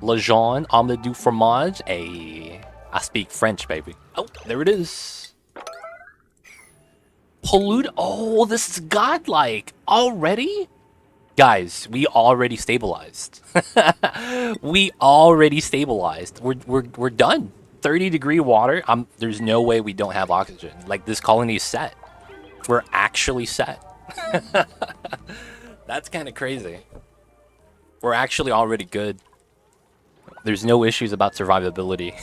Le Jean, omelette du fromage. Ay, I speak French, baby. Oh, there it is. Pollute. Oh, this is godlike. Already? Guys, we already stabilized. We already stabilized. We're done. 30-degree water. There's no way we don't have oxygen. Like, this colony is set. We're actually set. That's kind of crazy. We're actually already good. There's no issues about survivability.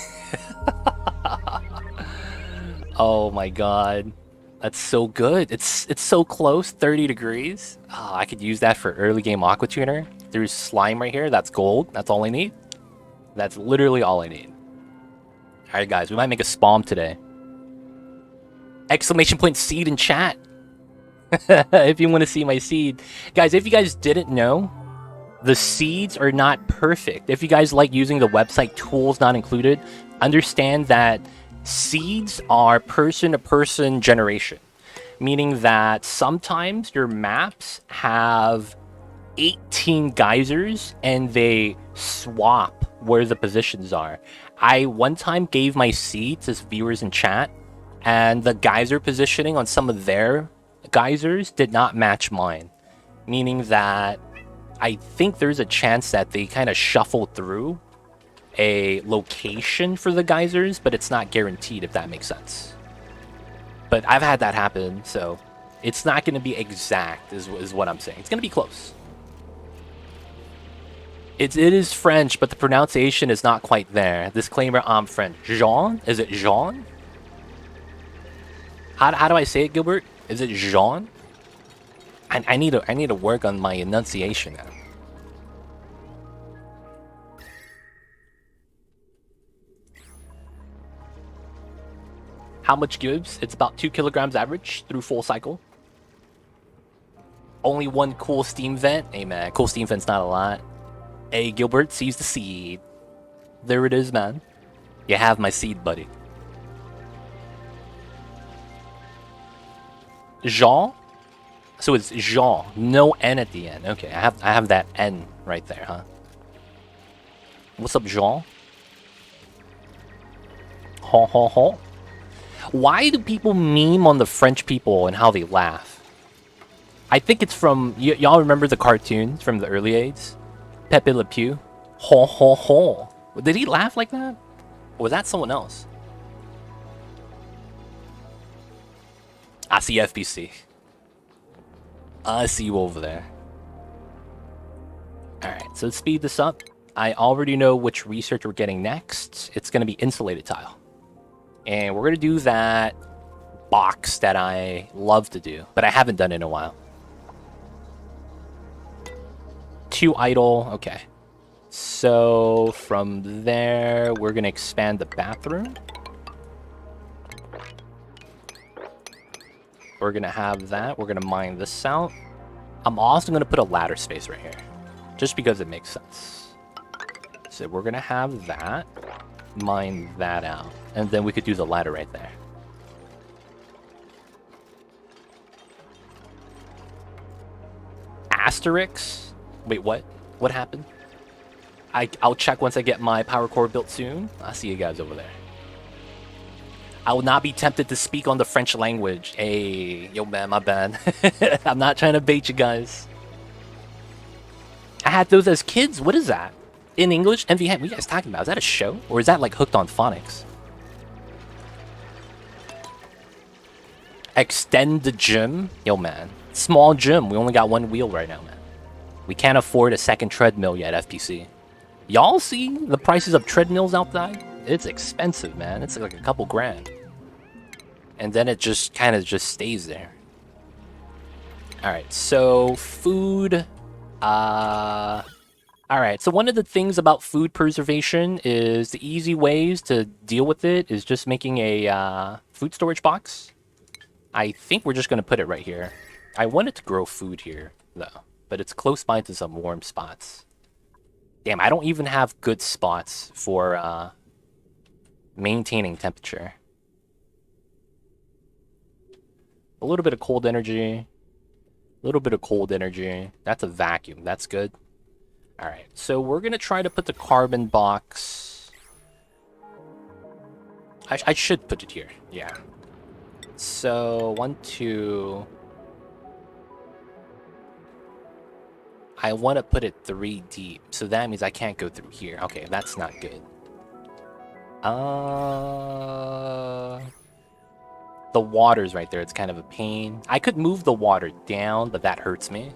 Oh my god. That's so good. It's so close, 30 degrees. Oh, I could use that for early game aqua tuner. There's slime right here. That's gold. That's all I need. That's literally all I need. Alright guys, we might make a spawn today. Exclamation point seed in chat. If you want to see my seed. Guys, if you guys didn't know, the seeds are not perfect. If you guys like using the website tools not included, understand that seeds are person-to-person generation. Meaning that sometimes your maps have 18 geysers and they swap where the positions are. I one time gave my seeds as viewers in chat, and the geyser positioning on some of their geysers did not match mine. Meaning that I think there's a chance that they kind of shuffle through a location for the geysers, but it's not guaranteed, if that makes sense. But I've had that happen, so it's not going to be exact, is what I'm saying. It's going to be close. It is French, but the pronunciation is not quite there. Disclaimer, I'm French. Jean? Is it Jean? How do I say it, Gilbert? Is it Jean? I need to work on my enunciation now. How much gives? It's about 2 kilograms average through full cycle. Only one cool steam vent. Hey man, cool steam vent's not a lot. Hey, Gilbert sees the seed. There it is, man. You have my seed, buddy. Jean? So it's Jean, no N at the end. Okay, I have that N right there, huh? What's up, Jean? Ha ha ha. Why do people meme on the French people and how they laugh? I think it's from... Y'all remember the cartoons from the early AIDS? Pepe Le Pew. Ho ho ho. Did he laugh like that? Or was that someone else? I see FBC. I see you over there. Alright, so let's speed this up. I already know which research we're getting next. It's going to be insulated tile. And we're going to do that box that I love to do, but I haven't done it in a while. 2 idle, okay. So from there, we're going to expand the bathroom. We're going to have that. We're going to mine this out. I'm also going to put a ladder space right here, just because it makes sense. So we're going to have that, mine that out, and then we could do the ladder right there. Asterix? Wait, what? What happened? I'll check once I get my power core built soon. I'll see you guys over there. I will not be tempted to speak on the French language. Hey, yo man, my bad. I'm not trying to bait you guys. I had those as kids. What is that? In English? MV, what are you guys talking about? Is that a show? Or is that like Hooked on Phonics? Extend the gym? Yo man. Small gym. We only got 1 wheel right now, man. We can't afford a second treadmill yet, FPC. Y'all see the prices of treadmills outside? It's expensive, man. It's like a couple grand. And then it just kind of just stays there. Alright, so food. Alright, so one of the things about food preservation is the easy ways to deal with it is just making a food storage box. I think we're just going to put it right here. I wanted to grow food here, though, but it's close by to some warm spots. Damn, I don't even have good spots for maintaining temperature. A little bit of cold energy. A little bit of cold energy. That's a vacuum. That's good. Alright, so we're going to try to put the carbon box... I should put it here. Yeah. So, 1, 2... I want to put it 3 deep, so that means I can't go through here. Okay, that's not good. The water's right there. It's kind of a pain. I could move the water down, but that hurts me.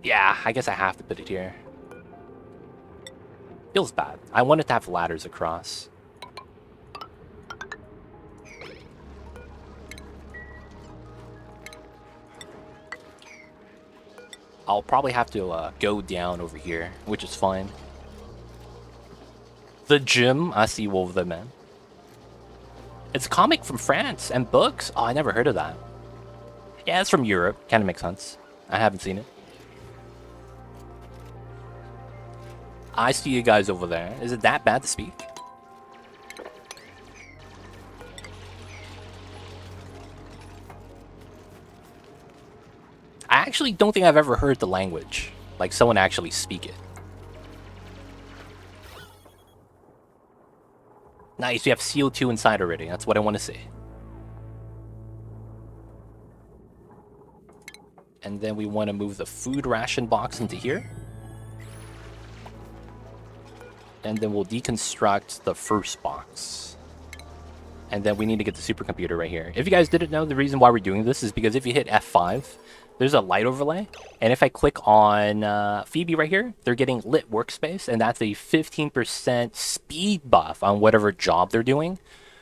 Yeah, I guess I have to put it here. Feels bad. I wanted to have ladders across. I'll probably have to go down over here, which is fine. The gym, I see Wolf the Man. It's a comic from France and books. Oh, I never heard of that. Yeah, it's from Europe. Kind of makes sense. I haven't seen it. I see you guys over there. Is it that bad to speak? I actually don't think I've ever heard the language. Like, someone actually speak it. Nice, we have CO2 inside already. That's what I want to see. And then we want to move the food ration box into here. And then we'll deconstruct the first box. And then we need to get the supercomputer right here. If you guys didn't know, the reason why we're doing this is because if you hit F5, there's a light overlay. And if I click on Phoebe right here, they're getting lit workspace. And that's a 15% speed buff on whatever job they're doing.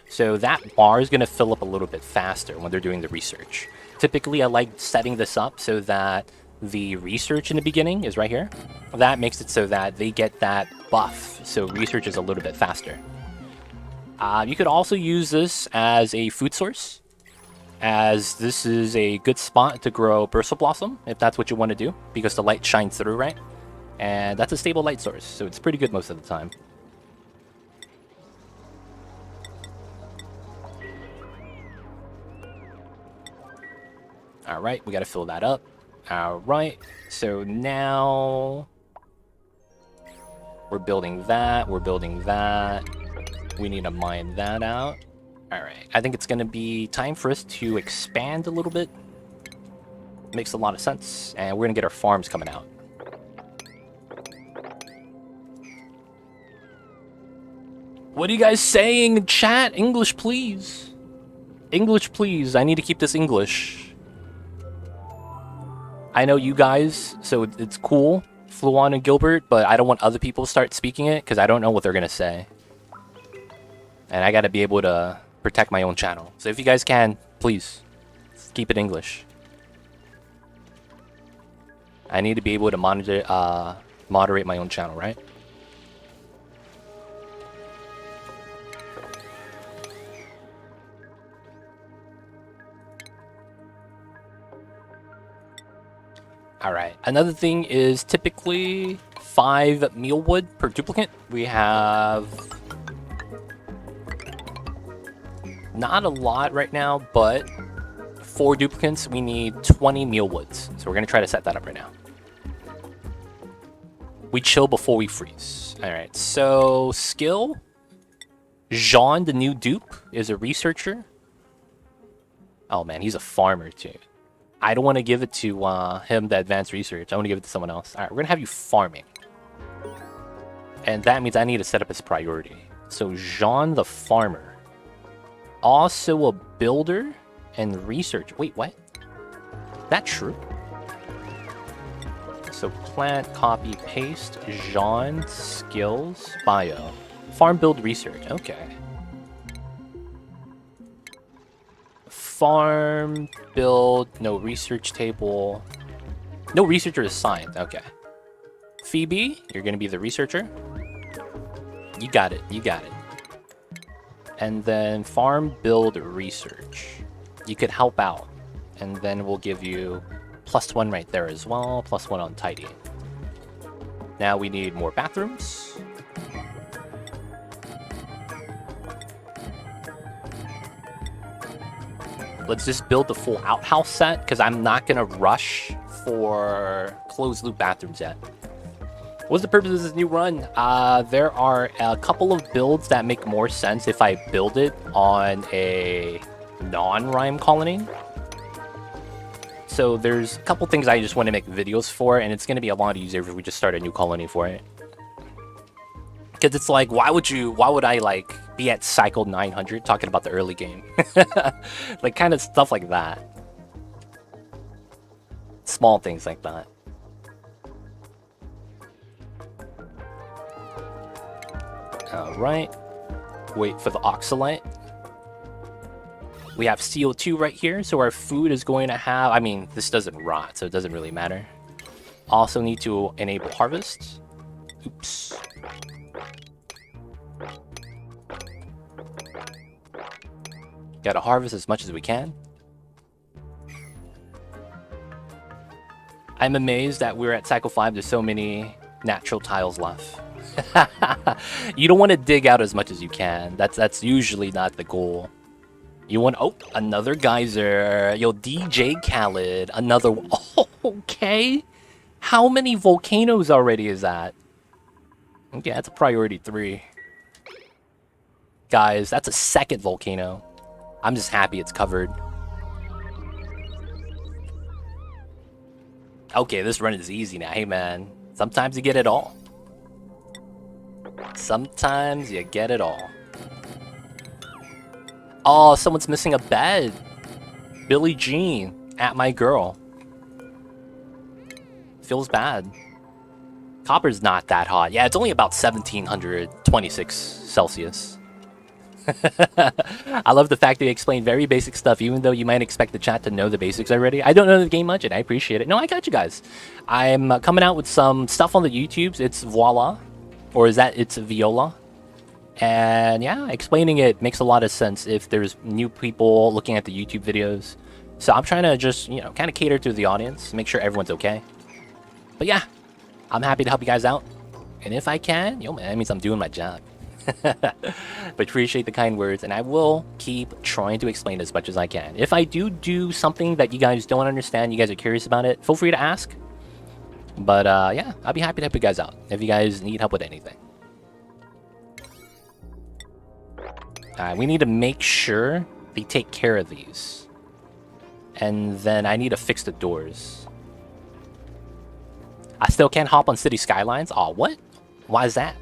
So that bar is going to fill up a little bit faster when they're doing the research. Typically, I like setting this up so that the research in the beginning is right here. That makes it so that they get that buff. So research is a little bit faster. You could also use this as a food source, as this is a good spot to grow Bursal Blossom, if that's what you want to do, because the light shines through, right? And that's a stable light source, so it's pretty good most of the time. Alright, we gotta fill that up. Alright, so now... we're building that, we're building that. We need to mine that out. Alright, I think it's going to be time for us to expand a little bit. Makes a lot of sense. And we're gonna get our farms coming out. What are you guys saying in chat? English, please. English, please. I need to keep this English. I know you guys, so it's cool, Fluon and Gilbert, but I don't want other people to start speaking it because I don't know what they're gonna say. And I gotta be able to protect my own channel. So if you guys can, please, keep it English. I need to be able to moderate my own channel, right? Alright, another thing is typically 5 mealwood per duplicate. We have not a lot right now, but 4 duplicates, we need 20 mealwoods. So we're going to try to set that up right now. We chill before we freeze. Alright, so skill. Jean, the new dupe, is a researcher. Oh man, he's a farmer too. I don't want to give it to him, the advanced research. I want to give it to someone else. Alright, we're going to have you farming. And that means I need to set up his priority. So Jean the farmer. Also a builder and researcher. Wait, what? Is that true? So plant, copy, paste, Jean, skills, bio. Farm, build, research. Okay. Farm, build, no research table. No researcher assigned. Okay. Phoebe, you're going to be the researcher. You got it. You got it. And then farm, build, research. You could help out. And then we'll give you +1 right there as well. +1 on tidy. Now we need more bathrooms. Let's just build the full outhouse set, because I'm not going to rush for closed-loop bathrooms yet. What's the purpose of this new run? There are a couple of builds that make more sense if I build it on a non-rhyme colony. So there's a couple things I just want to make videos for, and it's going to be a lot easier if we just start a new colony for it. Because it's like, why would I, like, be at cycle 900 talking about the early game? Like, kind of stuff like that. Small things like that. Alright. Wait for the oxalite. We have CO2 right here, so our food is going to have... I mean, this doesn't rot, so it doesn't really matter. Also need to enable harvest. Oops. Gotta harvest as much as we can. I'm amazed that we're at cycle 5. There's so many natural tiles left. You don't want to dig out as much as you can. That's usually not the goal. You want... Oh, another geyser. Yo, DJ Khaled. Another... Oh, okay. How many volcanoes already is that? Okay, that's a priority 3. Guys, that's a second volcano. I'm just happy it's covered. Okay, this run is easy now. Hey, man. Sometimes you get it all. Sometimes you get it all. Oh, someone's missing a bed. Billie Jean at my girl. Feels bad. Copper's not that hot. Yeah, it's only about 1726 Celsius. I love the fact that you explained very basic stuff, even though you might expect the chat to know the basics already. I don't know the game much, and I appreciate it. No, I got you guys. I'm coming out with some stuff on the YouTubes. It's Voila. Or is that it's Viola? And yeah, explaining it makes a lot of sense if there's new people looking at the YouTube videos. So I'm trying to just, you know, kind of cater to the audience, make sure everyone's okay. But yeah, I'm happy to help you guys out. And if I can, yo man, that means I'm doing my job. But appreciate the kind words, and I will keep trying to explain as much as I can. If I do something that you guys don't understand, you guys are curious about it, feel free to ask. But yeah, I'll be happy to help you guys out if you guys need help with anything. We need to make sure they take care of these. And then I need to fix the doors. I still can't hop on city skylines? Aw, what? Why is that?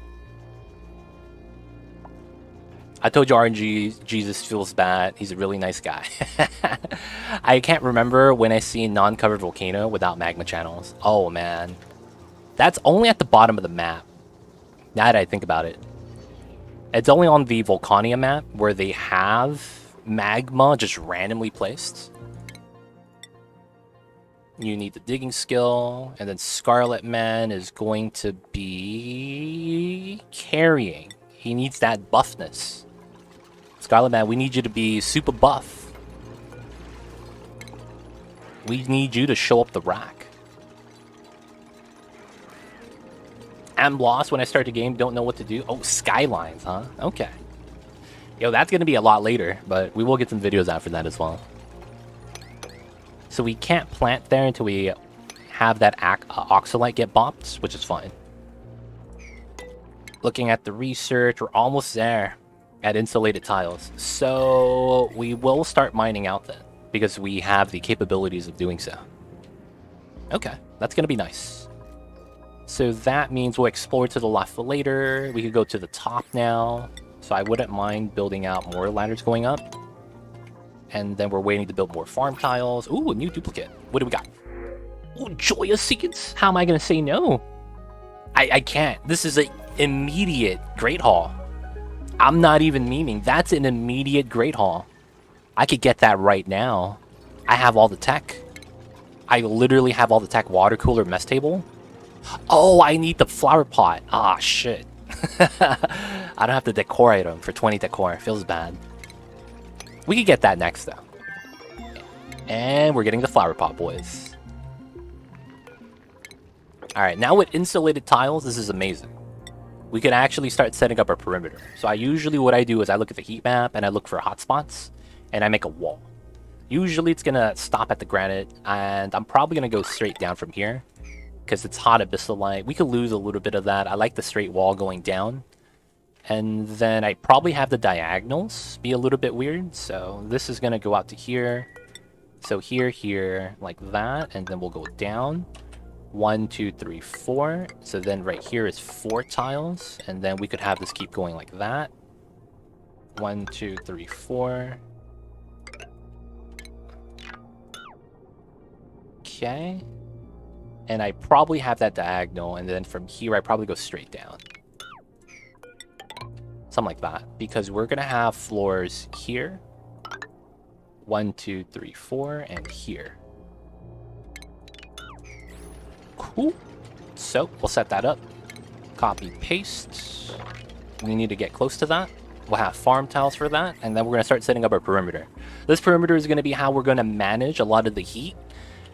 I told you RNG, Jesus feels bad. He's a really nice guy. I can't remember when I seen non-covered volcano without magma channels. Oh, man. That's only at the bottom of the map. Now that I think about it. It's only on the Volcania map where they have magma just randomly placed. You need the digging skill, and then Scarlet Man is going to be carrying. He needs that buffness. Scarlet Man, we need you to be super buff. We need you to show up the rack. I'm lost when I start the game, don't know what to do. Oh, skylines, huh? Okay. Yo, that's going to be a lot later, but we will get some videos after that as well. So we can't plant there until we have that oxalite get bopped, which is fine. Looking at the research, we're almost there at insulated tiles. So we will start mining out then, because we have the capabilities of doing so. Okay, that's going to be nice. So that means we'll explore to the left later. We could go to the top now. So I wouldn't mind building out more ladders going up. And then we're waiting to build more farm tiles. Ooh, a new duplicate. What do we got? Ooh, joyous seeds. How am I going to say no? I can't. This is an immediate Great Hall. I'm not even memeing. That's an immediate Great Hall. I could get that right now. I have all the tech. I literally have all the tech. Water cooler, mess table. Oh, I need the flower pot. Ah, shit. I don't have the decor item for 20 decor. Feels bad. We could get that next, though. And we're getting the flower pot, boys. Alright, now with insulated tiles, this is amazing. We could actually start setting up our perimeter. So what I do is I look at the heat map, and I look for hotspots, and I make a wall. Usually it's going to stop at the granite, and I'm probably going to go straight down from here, because it's hot abyssalite. We could lose a little bit of that. I like the straight wall going down. And then I probably have the diagonals be a little bit weird. So this is going to go out to here. So here, like that. And then we'll go down. 1, 2, 3, 4. So then right here is 4 tiles. And then we could have this keep going like that. 1, 2, 3, 4. Okay. And I probably have that diagonal. And then from here, I probably go straight down. Something like that, because we're gonna have floors here, 1, 2, 3, 4, and here. Cool. So we'll set that up. Copy, paste. We need to get close to that. We'll have farm tiles for that, and then we're gonna start setting up our perimeter. This perimeter is gonna be how we're gonna manage a lot of the heat,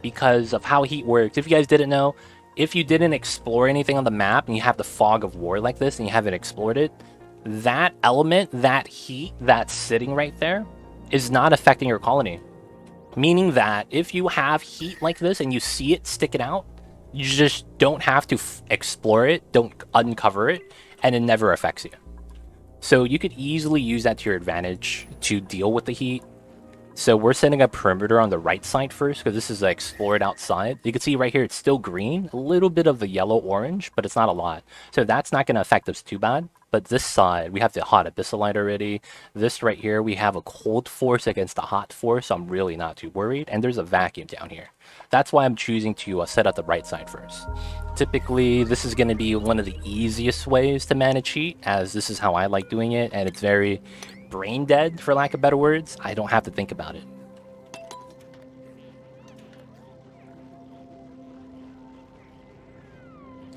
because of how heat works. If you guys didn't know, if you didn't explore anything on the map and you have the fog of war like this and you haven't explored it, that element, that heat that's sitting right there is not affecting your colony. Meaning that if you have heat like this and you see it sticking out, you just don't have to explore it, don't uncover it, and it never affects you. So you could easily use that to your advantage to deal with the heat. So we're setting a perimeter on the right side first, because this is explored outside. You can see right here, it's still green, a little bit of the yellow-orange, but it's not a lot. So that's not going to affect us too bad. But this side, we have the hot abyssalite already. This right here, we have a cold force against the hot force, so I'm really not too worried. And there's a vacuum down here. That's why I'm choosing to set up the right side first. Typically, this is going to be one of the easiest ways to manage heat, as this is how I like doing it, and it's very brain dead, for lack of better words. I don't have to think about it.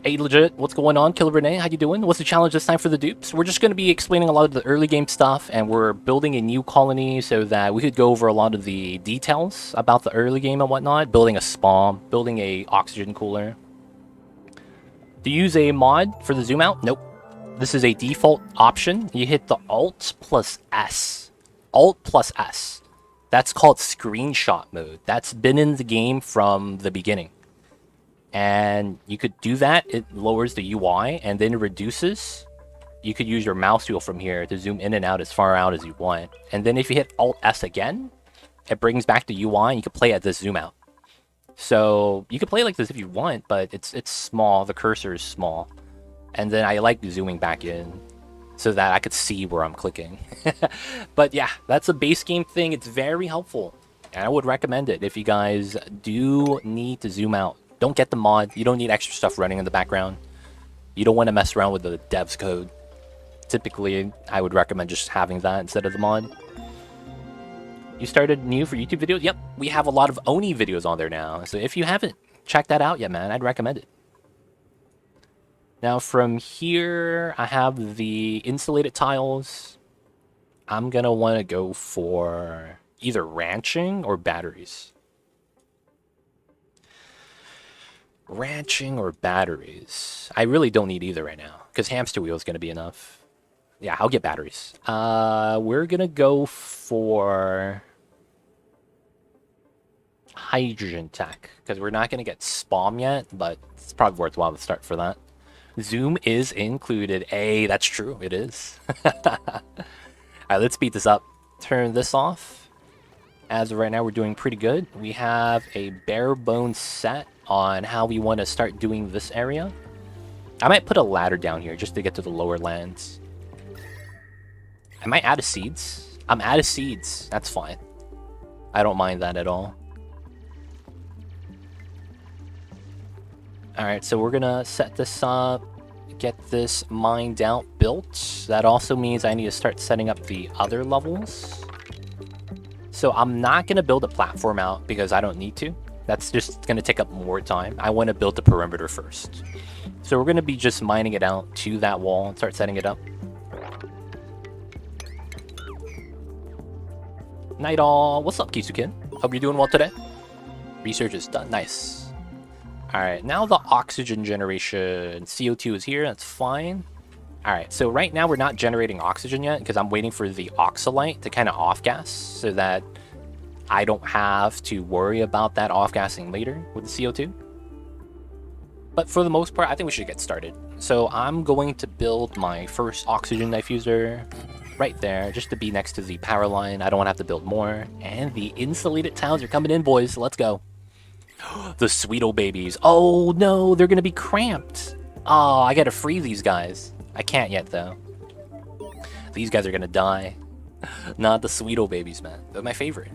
Hey, legit, what's going on? Killer Renee, how you doing? What's the challenge this time for the dupes? We're just going to be explaining a lot of the early game stuff, and we're building a new colony so that we could go over a lot of the details about the early game and whatnot. Building a spawn, building a oxygen cooler. Do you use a mod for the zoom out? Nope. This is a default option. You hit the Alt plus S. Alt plus S. That's called screenshot mode. That's been in the game from the beginning. And you could do that. It lowers the UI and then it reduces. You could use your mouse wheel from here to zoom in and out as far out as you want. And then if you hit Alt S again, it brings back the UI and you can play at this zoom out. So you can play like this if you want, but it's small. The cursor is small. And then I like zooming back in so that I could see where I'm clicking. But yeah, that's a base game thing. It's very helpful. And I would recommend it if you guys do need to zoom out. Don't get the mod. You don't need extra stuff running in the background. You don't want to mess around with the dev's code. Typically, I would recommend just having that instead of the mod. You started new for YouTube videos? Yep, we have a lot of Oni videos on there now. So if you haven't checked that out yet, man, I'd recommend it. Now from here, I have the insulated tiles. I'm gonna want to go for either ranching or batteries. Ranching or batteries. I really don't need either right now, because hamster wheel is gonna be enough. Yeah, I'll get batteries. We're gonna go for hydrogen tech, because we're not gonna get spam yet, but it's probably worthwhile to start for that. Zoom is included. Hey, that's true. It is. Alright, let's speed this up. Turn this off. As of right now, we're doing pretty good. We have a bare bones set on how we want to start doing this area. I might put a ladder down here just to get to the lower lands. I might add a seeds. I'm out of seeds. That's fine. I don't mind that at all. Alright, so we're gonna set this up, get this mined out built. That also means I need to start setting up the other levels. So I'm not gonna build a platform out because I don't need to. That's just gonna take up more time. I want to build the perimeter first. So we're gonna be just mining it out to that wall and start setting it up. Night all. What's up, Kisukin? Hope you're doing well today. Research is done. Nice. Alright, now the oxygen generation. CO2 is here, that's fine. Alright, so right now we're not generating oxygen yet because I'm waiting for the oxalite to kind of off-gas so that I don't have to worry about that off-gassing later with the CO2. But for the most part, I think we should get started. So I'm going to build my first oxygen diffuser right there just to be next to the power line. I don't want to have to build more. And the insulated tiles are coming in, boys. Let's go. The Sweeto babies. Oh no, they're gonna be cramped. Oh, I gotta free these guys. I can't yet though. These guys are gonna die. Not the Sweeto babies, man. They're my favorite.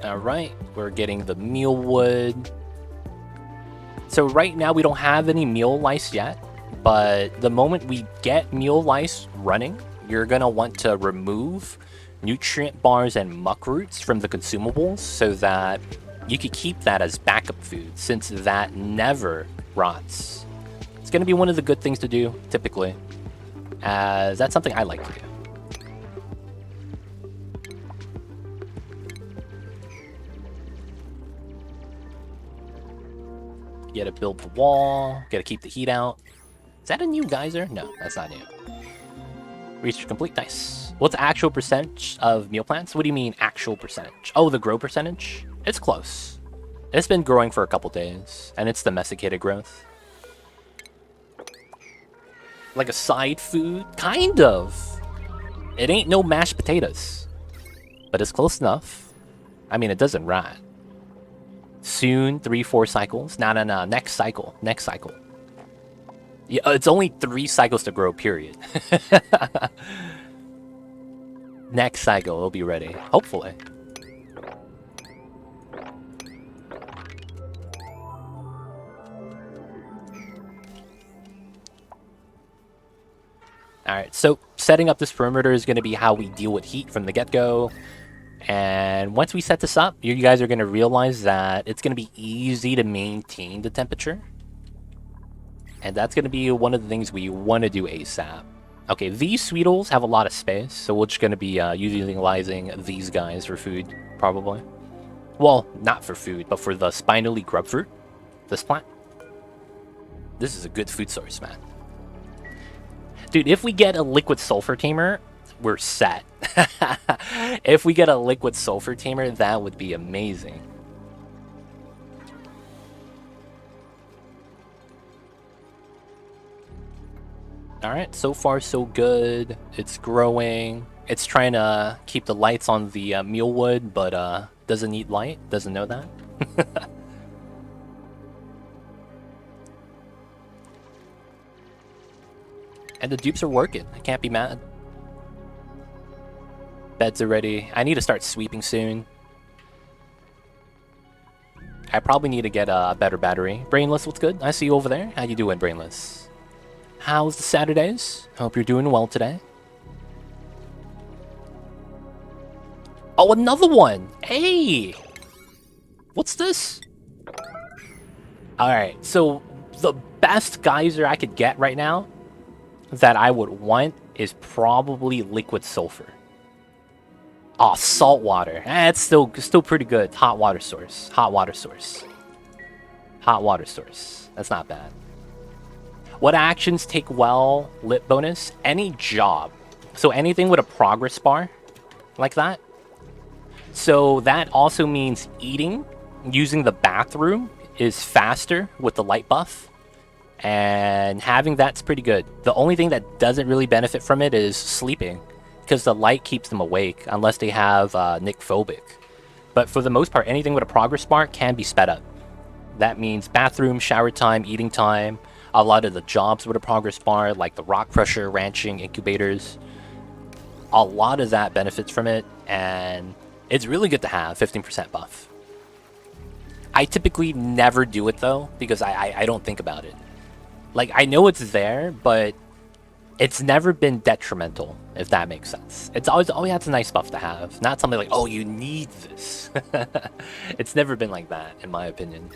Alright, we're getting the meal wood. So right now we don't have any meal lice yet, but the moment we get meal lice running, you're gonna want to remove nutrient bars and muck roots from the consumables so that you can keep that as backup food since that never rots. It's gonna be one of the good things to do, typically, as that's something I like to do. You gotta build the wall, gotta keep the heat out. Is that a new geyser? No, that's not new. Research complete, nice. What's the actual percentage of meal plants? What do you mean actual percentage? Oh, the grow percentage? It's close. It's been growing for a couple days, and it's domesticated growth. Like a side food? Kind of. It ain't no mashed potatoes, but it's close enough. I mean, it doesn't rot. Soon, 3-4 cycles. Nah, next cycle. Next cycle. Yeah, it's only 3 cycles to grow, period. Next cycle, it'll be ready. Hopefully. Alright, so setting up this perimeter is going to be how we deal with heat from the get-go. And once we set this up, you guys are going to realize that it's going to be easy to maintain the temperature. And that's going to be one of the things we want to do ASAP. Okay, these Sweetles have a lot of space, so we're just going to be utilizing these guys for food, probably. Well, not for food, but for the spinally grub fruit. This plant. This is a good food source, man. Dude, if we get a liquid sulfur tamer, we're set. If we get a liquid sulfur tamer, that would be amazing. Alright, so far so good. It's growing. It's trying to keep the lights on the mealwood, but doesn't need light. Doesn't know that. And the dupes are working. I can't be mad. Beds are ready. I need to start sweeping soon. I probably need to get a better battery. Brainless, what's good? I see you over there. How you doing, Brainless? How's the Saturdays? Hope you're doing well today. Oh, another one! Hey! What's this? Alright, so the best geyser I could get right now that I would want is probably liquid sulfur. Oh, salt water. It's still pretty good. Hot water source. Hot water source. Hot water source. That's not bad. What actions take well lit bonus? Any job. So anything with a progress bar like that. So that also means eating, using the bathroom is faster with the light buff. And having that's pretty good. The only thing that doesn't really benefit from it is sleeping, because the light keeps them awake unless they have Nick-phobic. But for the most part, anything with a progress bar can be sped up. That means bathroom, shower time, eating time, a lot of the jobs with a progress bar, like the rock crusher, ranching, incubators. A lot of that benefits from it, and it's really good to have 15% buff. I typically never do it though, because I don't think about it. Like, I know it's there, but it's never been detrimental, if that makes sense. It's always, oh yeah, it's a nice buff to have. Not something like, oh, you need this. It's never been like that, in my opinion.